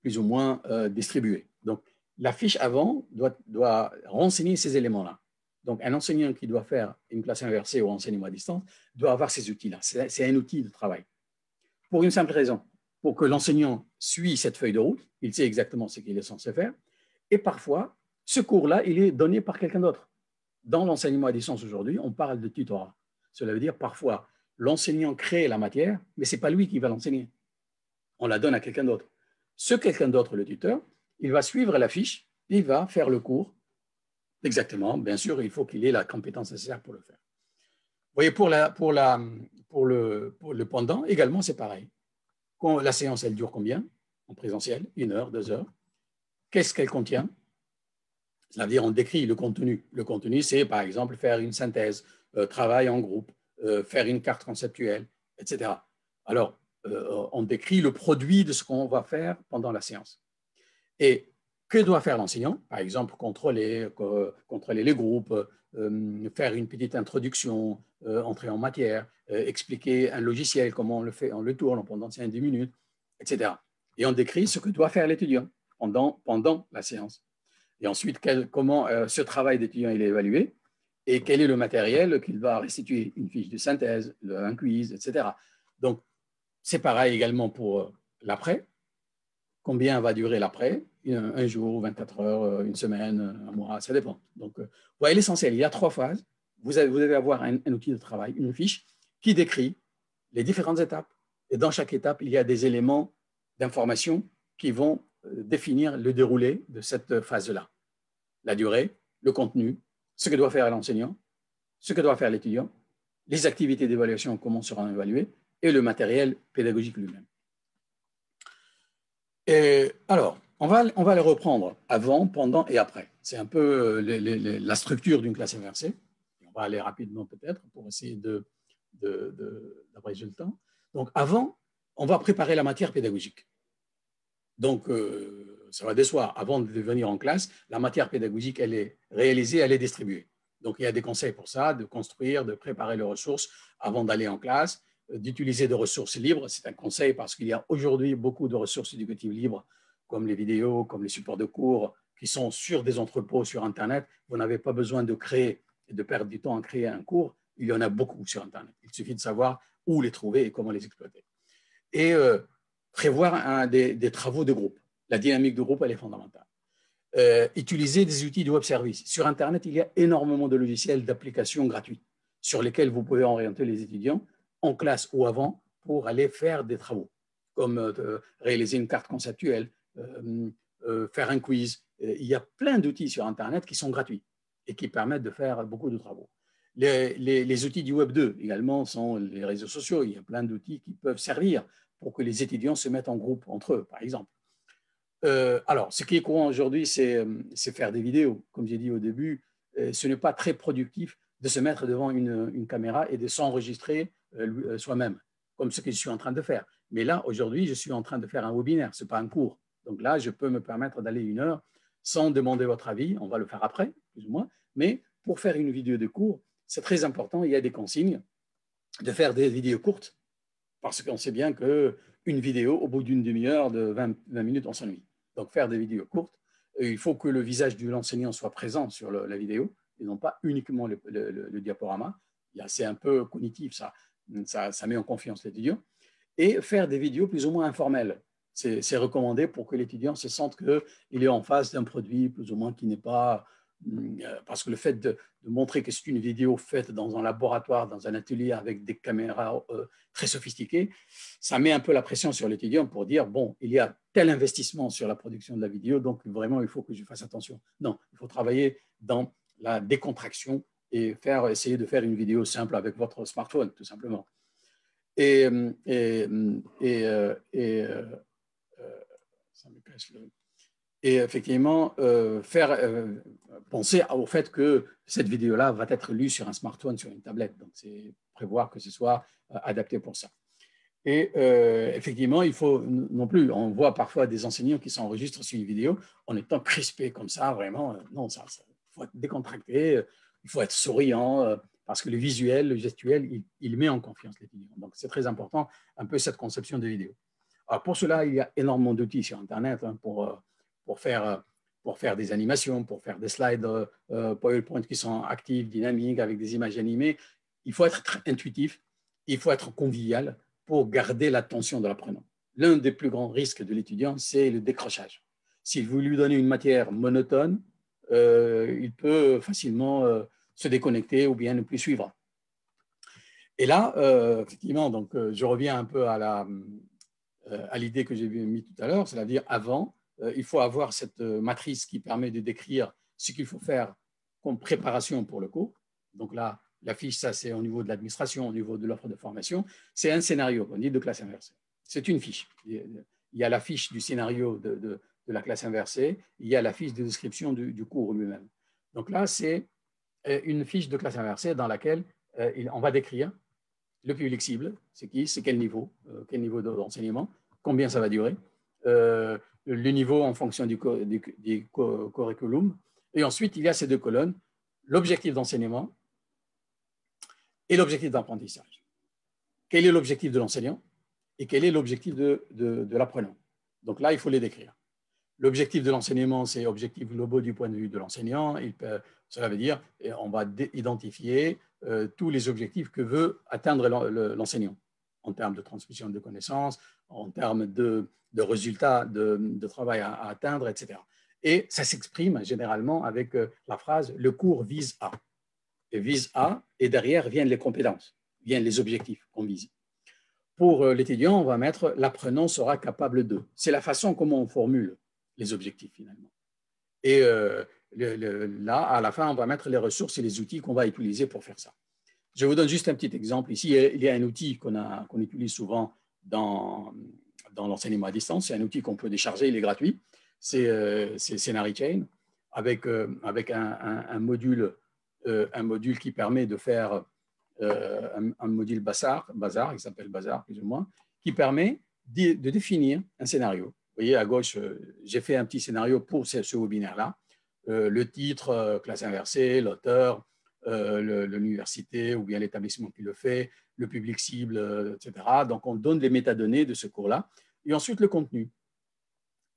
plus ou moins distribués. Donc, la fiche avant doit renseigner ces éléments-là. Donc, un enseignant qui doit faire une classe inversée ou enseignement à distance doit avoir ces outils-là. C'est un outil de travail. Pour une simple raison, pour que l'enseignant suive cette feuille de route, il sait exactement ce qu'il est censé faire. Et parfois, ce cours-là, il est donné par quelqu'un d'autre. Dans l'enseignement à distance aujourd'hui, on parle de tutorat. Cela veut dire parfois, l'enseignant crée la matière, mais ce n'est pas lui qui va l'enseigner. On la donne à quelqu'un d'autre. Ce quelqu'un d'autre, le tuteur, il va suivre la fiche, il va faire le cours. Exactement, bien sûr, il faut qu'il ait la compétence nécessaire pour le faire. Vous voyez, pour le pendant, également, c'est pareil. Quand la séance, elle dure combien? En présentiel, 1 heure, 2 heures. Qu'est-ce qu'elle contient? C'est-à-dire, on décrit le contenu. Le contenu, c'est, par exemple, faire une synthèse, travail en groupe, faire une carte conceptuelle, etc. Alors, on décrit le produit de ce qu'on va faire pendant la séance. Et que doit faire l'enseignant? Par exemple, contrôler les groupes, faire une petite introduction, entrer en matière, expliquer un logiciel, comment on le fait, on le tourne pendant 5-10 minutes, etc. Et on décrit ce que doit faire l'étudiant pendant la séance. Et ensuite, comment ce travail d'étudiant il est évalué et quel est le matériel qu'il va restituer, une fiche de synthèse, un quiz, etc. Donc, c'est pareil également pour l'après. Combien va durer l'après? Un jour, 24 heures, une semaine, un mois, ça dépend. Donc, vous voyez l'essentiel, il y a 3 phases. Vous allez avoir un outil de travail, une fiche qui décrit les différentes étapes. Et dans chaque étape, il y a des éléments d'information qui vont définir le déroulé de cette phase-là. La durée, le contenu, ce que doit faire l'enseignant, ce que doit faire l'étudiant, les activités d'évaluation, comment seront évaluées, et le matériel pédagogique lui-même. Alors, on va le reprendre avant, pendant et après. C'est un peu la structure d'une classe inversée. On va aller rapidement peut-être pour essayer d'abréger le temps. Donc, avant, on va préparer la matière pédagogique. Donc, ça va de soi. Avant de venir en classe, la matière pédagogique, elle est réalisée, elle est distribuée. Donc, il y a des conseils pour ça, de construire, de préparer les ressources avant d'aller en classe, d'utiliser des ressources libres. C'est un conseil parce qu'il y a aujourd'hui beaucoup de ressources éducatives libres, comme les vidéos, comme les supports de cours, qui sont sur des entrepôts sur Internet. Vous n'avez pas besoin de créer et de perdre du temps à créer un cours. Il y en a beaucoup sur Internet. Il suffit de savoir où les trouver et comment les exploiter. Et prévoir des travaux de groupe. La dynamique de groupe, elle est fondamentale. Utiliser des outils de web service. Sur Internet, il y a énormément de logiciels, d'applications gratuites sur lesquels vous pouvez orienter les étudiants en classe ou avant pour aller faire des travaux, comme réaliser une carte conceptuelle, faire un quiz. Il y a plein d'outils sur Internet qui sont gratuits et qui permettent de faire beaucoup de travaux. Les outils du Web 2 également sont les réseaux sociaux. Il y a plein d'outils qui peuvent servir pour que les étudiants se mettent en groupe entre eux, par exemple. Alors, ce qui est courant aujourd'hui, c'est faire des vidéos. Comme j'ai dit au début, ce n'est pas très productif de se mettre devant une caméra et de s'enregistrer soi-même, comme ce que je suis en train de faire. Mais là, aujourd'hui, je suis en train de faire un webinaire, ce n'est pas un cours. Donc là, je peux me permettre d'aller 1 heure sans demander votre avis. On va le faire après, plus ou moins. Mais pour faire une vidéo de cours, c'est très important. Il y a des consignes de faire des vidéos courtes parce qu'on sait bien qu'une vidéo, au bout d'une demi-heure, de 20 minutes, on s'ennuie. Donc, faire des vidéos courtes. Il faut que le visage de l'enseignant soit présent sur la vidéo et non pas uniquement le diaporama. C'est un peu cognitif, ça met en confiance l'étudiant. Et faire des vidéos plus ou moins informelles. C'est recommandé pour que l'étudiant se sente qu'il est en face d'un produit plus ou moins qui n'est pas… Parce que le fait de montrer que c'est une vidéo faite dans un laboratoire, dans un atelier avec des caméras très sophistiquées, ça met un peu la pression sur l'étudiant pour dire, bon, il y a tel investissement sur la production de la vidéo, donc vraiment, il faut que je fasse attention. Non, il faut travailler dans la décontraction et essayer de faire une vidéo simple avec votre smartphone, tout simplement. Ça me casse le… Et effectivement, penser au fait que cette vidéo-là va être lue sur un smartphone, sur une tablette. Donc, c'est prévoir que ce soit adapté pour ça. Et effectivement, il faut non plus, on voit parfois des enseignants qui s'enregistrent sur une vidéo en étant crispés comme ça, vraiment. Non, il faut être décontracté, il faut être souriant, parce que le visuel, le gestuel, il met en confiance l'étudiant. Donc, c'est très important, un peu cette conception de vidéo. Alors, pour cela, il y a énormément d'outils sur Internet pour faire des animations, pour faire des slides PowerPoint qui sont actifs, dynamiques, avec des images animées. Il faut être très intuitif, il faut être convivial pour garder l'attention de l'apprenant. L'un des plus grands risques de l'étudiant, c'est le décrochage. Si vous lui donnez une matière monotone, il peut facilement se déconnecter ou bien ne plus suivre. Et là, effectivement, donc, je reviens un peu à l'idée que j'ai mise tout à l'heure, c'est-à-dire avant, il faut avoir cette matrice qui permet de décrire ce qu'il faut faire comme préparation pour le cours. Donc là, la fiche, ça c'est au niveau de l'administration, au niveau de l'offre de formation. C'est un scénario, on dit de classe inversée. C'est une fiche. Il y a la fiche du scénario de la classe inversée, il y a la fiche de description du cours lui-même. Donc là, c'est une fiche de classe inversée dans laquelle on va décrire le public cible, c'est qui, c'est quel niveau d'enseignement, combien ça va durer, le niveau en fonction du curriculum. Et ensuite, il y a ces deux colonnes, l'objectif d'enseignement et l'objectif d'apprentissage. Quel est l'objectif de l'enseignant et quel est l'objectif de l'apprenant? Donc là, il faut les décrire. L'objectif de l'enseignement, c'est objectif globaux du point de vue de l'enseignant. Cela veut dire on va identifier tous les objectifs que veut atteindre l'enseignant en termes de transmission de connaissances, en termes de résultats de travail à atteindre, etc. Et ça s'exprime généralement avec la phrase « le cours vise à ». Et vise à, et derrière viennent les compétences, viennent les objectifs qu'on vise. Pour l'étudiant, on va mettre « l'apprenant sera capable de ». C'est la façon comment on formule les objectifs finalement. Et là, à la fin, on va mettre les ressources et les outils qu'on va utiliser pour faire ça. Je vous donne juste un petit exemple. Ici, il y a un outil qu'on utilise souvent dans l'enseignement à distance. C'est un outil qu'on peut décharger, il est gratuit. C'est ScenariChain avec un module qui permet de faire un module Bazar, il s'appelle Bazar plus ou moins, qui permet de définir un scénario voyez à gauche, j'ai fait un petit scénario pour ce webinaire-là. Le titre, classe inversée, l'auteur, l'université ou bien l'établissement qui le fait, le public cible, etc. Donc, on donne les métadonnées de ce cours-là. Et ensuite, le contenu.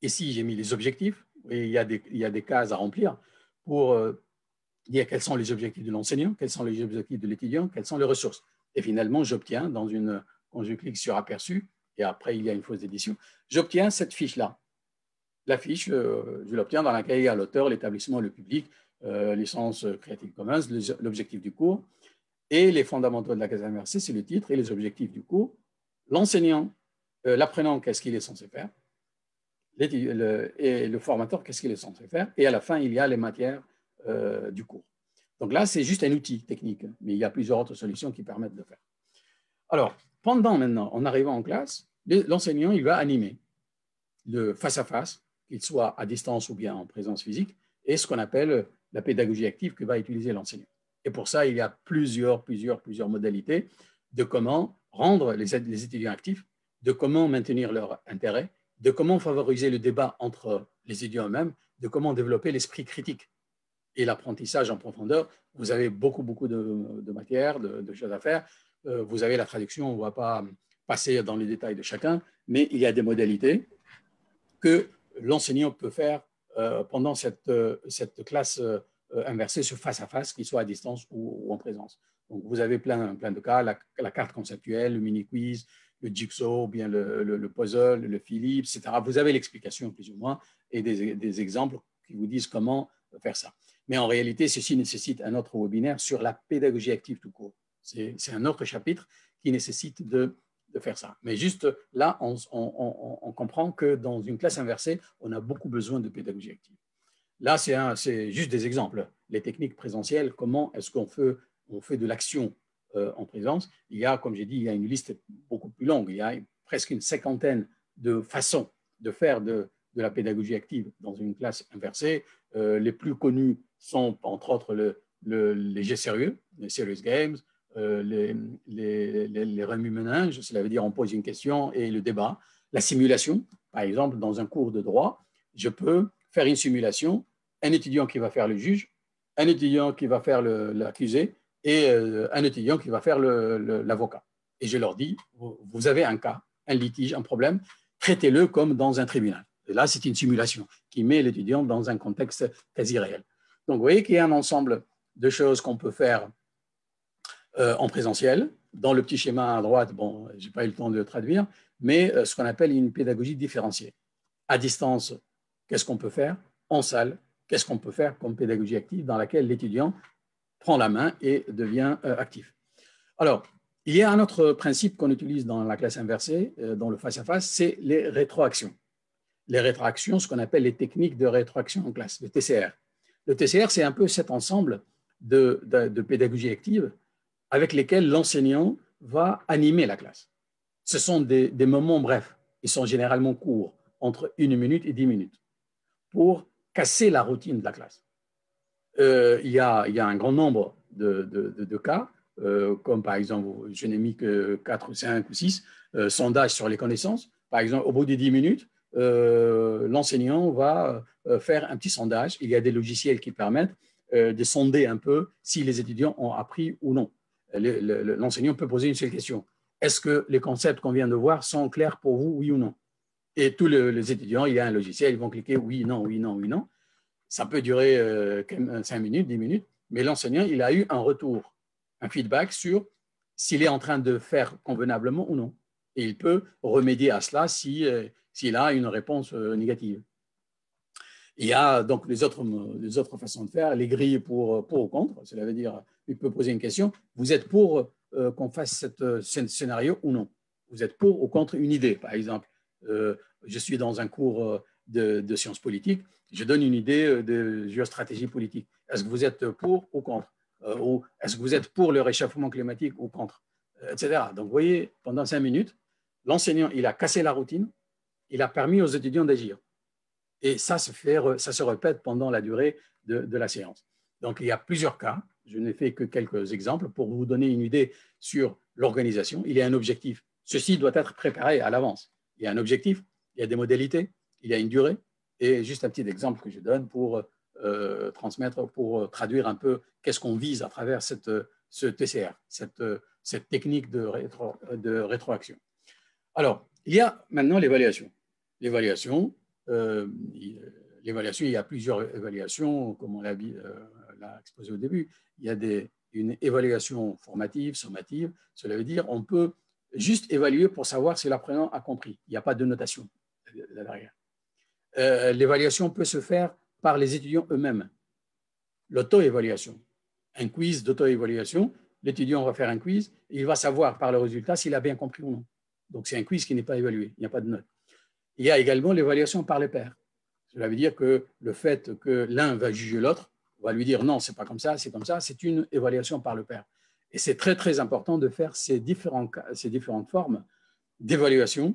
Ici, j'ai mis les objectifs. Et il y a des cases à remplir pour dire quels sont les objectifs de l'enseignant, quels sont les objectifs de l'étudiant, quelles sont les ressources. Et finalement, j'obtiens, quand je clique sur aperçu, et après, il y a une fausse édition, j'obtiens cette fiche-là. La fiche, je l'obtiens dans laquelle il y a l'auteur, l'établissement, le public, licence Creative Commons, l'objectif du cours, et les fondamentaux de la classe inversée, c'est le titre et les objectifs du cours. L'enseignant, l'apprenant, qu'est-ce qu'il est censé faire, et le formateur, qu'est-ce qu'il est censé faire, et à la fin, il y a les matières du cours. Donc là, c'est juste un outil technique, mais il y a plusieurs autres solutions qui permettent de faire. Alors, maintenant, en arrivant en classe, l'enseignant, il va animer le face-à-face, qu'il soit à distance ou bien en présence physique, et ce qu'on appelle la pédagogie active que va utiliser l'enseignant. Et pour ça, il y a plusieurs modalités de comment rendre les étudiants actifs, de comment maintenir leur intérêt, de comment favoriser le débat entre les étudiants eux-mêmes, de comment développer l'esprit critique et l'apprentissage en profondeur. Vous avez beaucoup de matières, de choses à faire. Vous avez la traduction, on ne va pas passer dans les détails de chacun, mais il y a des modalités que l'enseignant peut faire pendant cette classe inversée, ce face-à-face, qu'il soit à distance ou en présence. Donc, vous avez plein de cas, la carte conceptuelle, le mini-quiz, le jigsaw, bien le puzzle, le Philips, etc. Vous avez l'explication plus ou moins et des exemples qui vous disent comment faire ça. Mais en réalité, ceci nécessite un autre webinaire sur la pédagogie active tout court. C'est un autre chapitre qui nécessite de faire ça. Mais juste là, on comprend que dans une classe inversée, on a beaucoup besoin de pédagogie active. Là, c'est juste des exemples. Les techniques présentielles, comment est-ce qu'on fait de l'action en présence? Il y a, comme j'ai dit, il y a une liste beaucoup plus longue. Il y a presque une cinquantaine de façons de faire de la pédagogie active dans une classe inversée. Les plus connus sont, entre autres, les jeux sérieux, les serious games, les remue-ménages, cela veut dire on pose une question et le débat. La simulation, par exemple, dans un cours de droit, je peux faire une simulation, un étudiant qui va faire le juge, un étudiant qui va faire l'accusé et un étudiant qui va faire l'avocat. Et je leur dis, vous avez un cas, un litige, un problème, traitez-le comme dans un tribunal. Et là, c'est une simulation qui met l'étudiant dans un contexte quasi réel. Donc, vous voyez qu'il y a un ensemble de choses qu'on peut faire en présentiel. Dans le petit schéma à droite, bon, je n'ai pas eu le temps de le traduire, mais ce qu'on appelle une pédagogie différenciée. À distance, qu'est-ce qu'on peut faire? En salle, qu'est-ce qu'on peut faire comme pédagogie active dans laquelle l'étudiant prend la main et devient actif? Alors, il y a un autre principe qu'on utilise dans la classe inversée, dans le face-à-face, c'est les rétroactions. Les rétroactions, ce qu'on appelle les techniques de rétroaction en classe, le TCR. Le TCR, c'est un peu cet ensemble de pédagogie active avec lesquels l'enseignant va animer la classe. Ce sont des moments brefs, ils sont généralement courts, entre 1 minute et 10 minutes, pour casser la routine de la classe. Il y a un grand nombre de cas, comme par exemple, je n'ai mis que 4 ou 5 ou 6 sondages sur les connaissances. Par exemple, au bout de 10 minutes, l'enseignant va faire un petit sondage. Il y a des logiciels qui permettent de sonder un peu si les étudiants ont appris ou non. L'enseignant peut poser une seule question. Est-ce que les concepts qu'on vient de voir sont clairs pour vous, oui ou non? Et tous les étudiants, il y a un logiciel, ils vont cliquer oui, non, oui, non, oui, non. Ça peut durer 5 minutes, 10 minutes, mais l'enseignant, il a eu un retour, un feedback sur s'il est en train de faire convenablement ou non. Et il peut remédier à cela s'il a une réponse négative. Il y a donc les autres façons de faire, les grilles pour ou contre. Cela veut dire, il peut poser une question. Vous êtes pour qu'on fasse ce scénario ou non? Vous êtes pour ou contre une idée? Par exemple, je suis dans un cours de sciences politiques, je donne une idée de géostratégie politique. Est-ce que vous êtes pour ou contre? Ou est-ce que vous êtes pour le réchauffement climatique ou contre? Etc. Donc, vous voyez, pendant 5 minutes, l'enseignant, il a cassé la routine, il a permis aux étudiants d'agir. Et ça se répète pendant la durée de la séance. Donc, il y a plusieurs cas. Je n'ai fait que quelques exemples pour vous donner une idée sur l'organisation. Il y a un objectif. Ceci doit être préparé à l'avance. Il y a un objectif, il y a des modalités, il y a une durée. Et juste un petit exemple que je donne pour transmettre, pour traduire un peu qu'est-ce qu'on vise à travers ce TCR, cette technique de rétroaction. Alors, il y a maintenant l'évaluation. L'évaluation, il y a plusieurs évaluations, comme on l'a exposé au début. Il y a une évaluation formative, sommative. Cela veut dire on peut juste évaluer pour savoir si l'apprenant a compris. Il n'y a pas de notation là derrière. L'évaluation peut se faire par les étudiants eux-mêmes. L'auto-évaluation. Un quiz d'auto-évaluation, l'étudiant va faire un quiz et il va savoir par le résultat s'il a bien compris ou non. Donc, c'est un quiz qui n'est pas évalué, il n'y a pas de note. Il y a également l'évaluation par les pairs. Cela veut dire que le fait que l'un va juger l'autre, va lui dire non, c'est pas comme ça, c'est comme ça, c'est une évaluation par le pair. Et c'est très, très important de faire ces différentes formes d'évaluation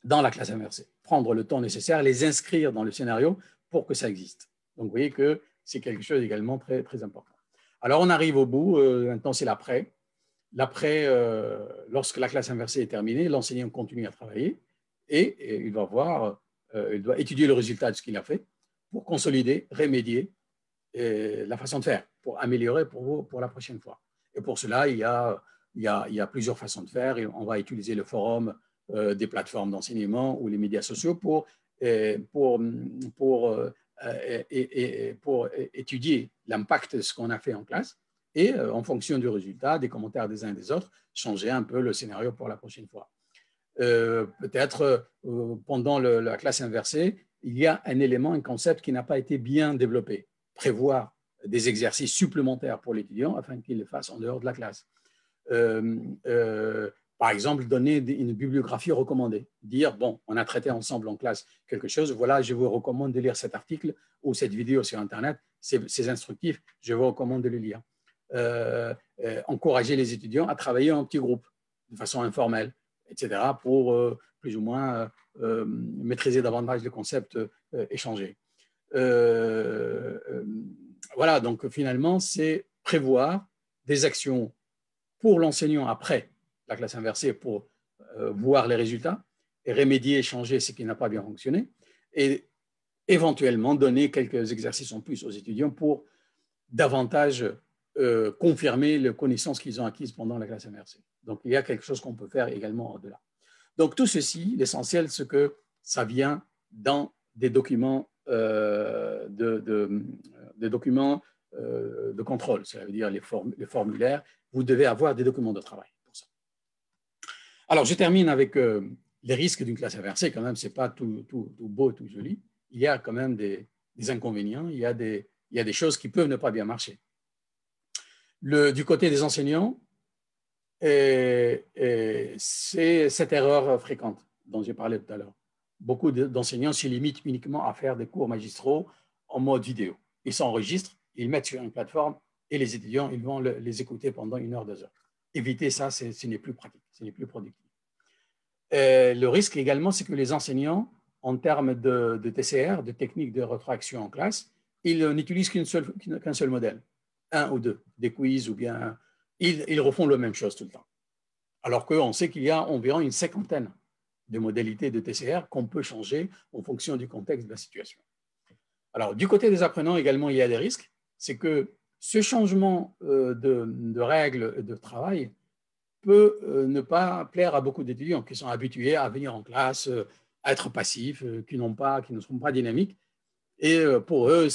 dans la classe inversée. Prendre le temps nécessaire, les inscrire dans le scénario pour que ça existe. Donc, vous voyez que c'est quelque chose également très, très important. Alors, on arrive au bout, maintenant c'est l'après. L'après, lorsque la classe inversée est terminée, l'enseignant continue à travailler et il doit étudier le résultat de ce qu'il a fait pour consolider, remédier la façon de faire, pour améliorer pour la prochaine fois. Et pour cela, il y a plusieurs façons de faire. Et on va utiliser le forum des plateformes d'enseignement ou les médias sociaux pour étudier l'impact de ce qu'on a fait en classe et en fonction du résultat, des commentaires des uns et des autres, changer un peu le scénario pour la prochaine fois. Peut-être pendant la classe inversée, il y a un élément, un concept qui n'a pas été bien développé. Prévoir des exercices supplémentaires pour l'étudiant afin qu'il les fasse en dehors de la classe. Par exemple, donner une bibliographie recommandée. Dire, bon, on a traité ensemble en classe quelque chose, voilà, je vous recommande de lire cet article ou cette vidéo sur Internet, c'est instructif, je vous recommande de le lire. Encourager les étudiants à travailler en petits groupes, de façon informelle, etc., pour plus ou moins maîtriser davantage le concept échangé. Voilà, donc finalement, c'est prévoir des actions pour l'enseignant après la classe inversée pour voir les résultats et remédier, changer ce qui n'a pas bien fonctionné et éventuellement donner quelques exercices en plus aux étudiants pour davantage confirmer les connaissances qu'ils ont acquises pendant la classe inversée. Donc, il y a quelque chose qu'on peut faire également au-delà. Donc, tout ceci, l'essentiel, c'est que ça vient dans des documents de contrôle, ça veut dire les formulaires. Vous devez avoir des documents de travail pour ça. Alors, je termine avec les risques d'une classe inversée. Quand même, ce n'est pas tout beau, tout joli. Il y a quand même des inconvénients, il y a des choses qui peuvent ne pas bien marcher. Du côté des enseignants, c'est cette erreur fréquente dont j'ai parlé tout à l'heure. Beaucoup d'enseignants se limitent uniquement à faire des cours magistraux en mode vidéo. Ils s'enregistrent, ils mettent sur une plateforme et les étudiants ils vont les écouter pendant 1 heure, 2 heures. Éviter ça, ce n'est plus pratique, ce n'est plus productif. Le risque également, c'est que les enseignants, en termes de TCR, de techniques de rétroaction en classe, ils n'utilisent qu'un seul modèle, 1 ou 2, des quiz ou bien ils refont la même chose tout le temps. Alors qu'on sait qu'il y a environ une 50aine de modalités de TCR qu'on peut changer en fonction du contexte de la situation. Alors, du côté des apprenants également, il y a des risques. C'est que ce changement de règles de travail peut ne pas plaire à beaucoup d'étudiants qui sont habitués à venir en classe, à être passifs, qui ne seront pas dynamiques. Et pour eux,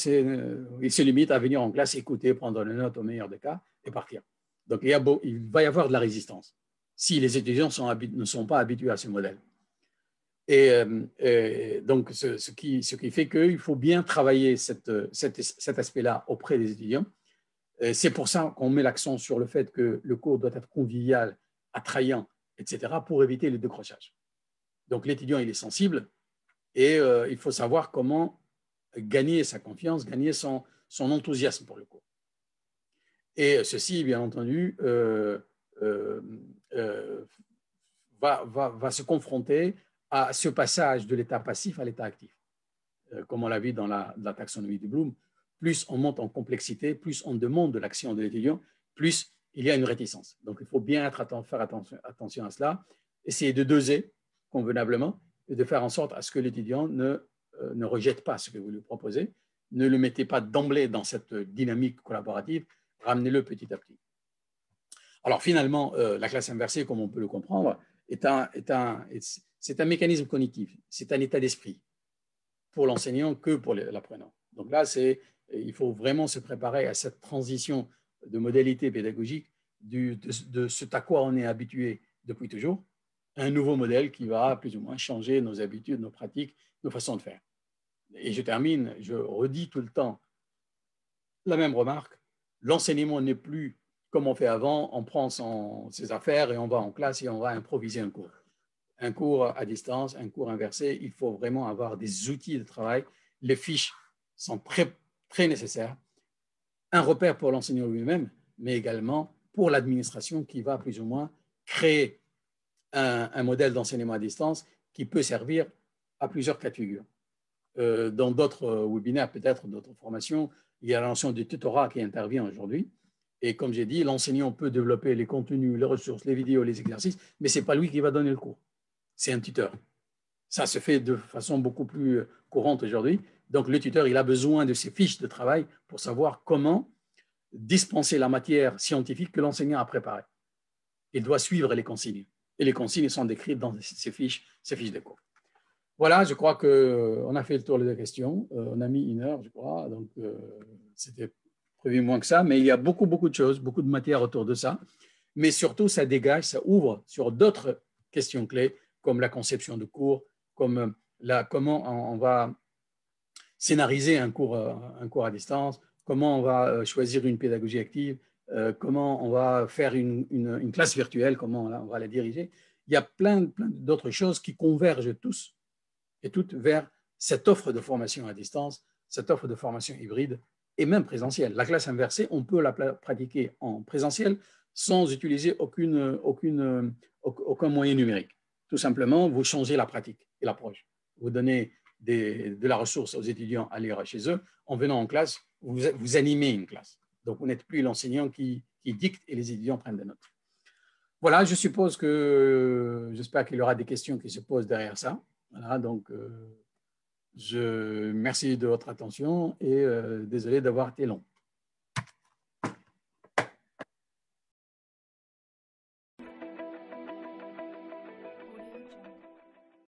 ils se limitent à venir en classe, écouter, prendre les notes au meilleur des cas et partir. Donc, il va y avoir de la résistance si les étudiants ne sont pas habitués à ce modèle. Et donc, ce qui fait qu'il faut bien travailler cet aspect-là auprès des étudiants. C'est pour ça qu'on met l'accent sur le fait que le cours doit être convivial, attrayant, etc., pour éviter le décrochage. Donc, l'étudiant, il est sensible et il faut savoir comment gagner sa confiance, gagner son enthousiasme pour le cours. Et ceci, bien entendu, va se confronter à ce passage de l'état passif à l'état actif. Comme on l'a vu dans la taxonomie de Bloom, plus on monte en complexité, plus on demande de l'action de l'étudiant, plus il y a une réticence. Donc, il faut bien faire attention à cela, essayer de doser convenablement et de faire en sorte à ce que l'étudiant ne rejette pas ce que vous lui proposez, ne le mettez pas d'emblée dans cette dynamique collaborative, ramenez-le petit à petit. Alors finalement, la classe inversée, comme on peut le comprendre, c'est un mécanisme cognitif, c'est un état d'esprit pour l'enseignant que pour l'apprenant. Donc là, il faut vraiment se préparer à cette transition de modalité pédagogique de ce à quoi on est habitué depuis toujours, un nouveau modèle qui va plus ou moins changer nos habitudes, nos pratiques, nos façons de faire. Et je termine, je redis tout le temps la même remarque, l'enseignement n'est plus comme on fait avant, on prend ses affaires et on va en classe et on va improviser un cours. Un cours à distance, un cours inversé, il faut vraiment avoir des outils de travail. Les fiches sont très, très nécessaires. Un repère pour l'enseignant lui-même, mais également pour l'administration qui va plus ou moins créer un modèle d'enseignement à distance qui peut servir à plusieurs cas de figure. Dans d'autres webinaires, peut-être d'autres formations, il y a la notion de tutorat qui intervient aujourd'hui. Et comme j'ai dit, l'enseignant peut développer les contenus, les ressources, les vidéos, les exercices, mais ce n'est pas lui qui va donner le cours. C'est un tuteur. Ça se fait de façon beaucoup plus courante aujourd'hui. Donc, le tuteur, il a besoin de ses fiches de travail pour savoir comment dispenser la matière scientifique que l'enseignant a préparée. Il doit suivre les consignes. Et les consignes sont décrites dans ces fiches de cours. Voilà, je crois qu'on a fait le tour des questions. On a mis 1 heure, je crois. Donc, c'était prévu moins que ça. Mais il y a beaucoup, beaucoup de choses, beaucoup de matière autour de ça. Mais surtout, ça dégage, ça ouvre sur d'autres questions clés, comme la conception de cours, comme comment on va scénariser un cours à distance, comment on va choisir une pédagogie active, comment on va faire une classe virtuelle, comment on va la diriger. Il y a plein d'autres choses qui convergent tous et toutes vers cette offre de formation à distance, cette offre de formation hybride et même présentielle. La classe inversée, on peut la pratiquer en présentiel sans utiliser aucun moyen numérique. Tout simplement, vous changez la pratique et l'approche. Vous donnez de la ressource aux étudiants à lire chez eux. En venant en classe, vous animez une classe. Donc, vous n'êtes plus l'enseignant qui dicte et les étudiants prennent des notes. Voilà, je suppose que, j'espère qu'il y aura des questions qui se posent derrière ça. Voilà, donc, je merci de votre attention et désolé d'avoir été long.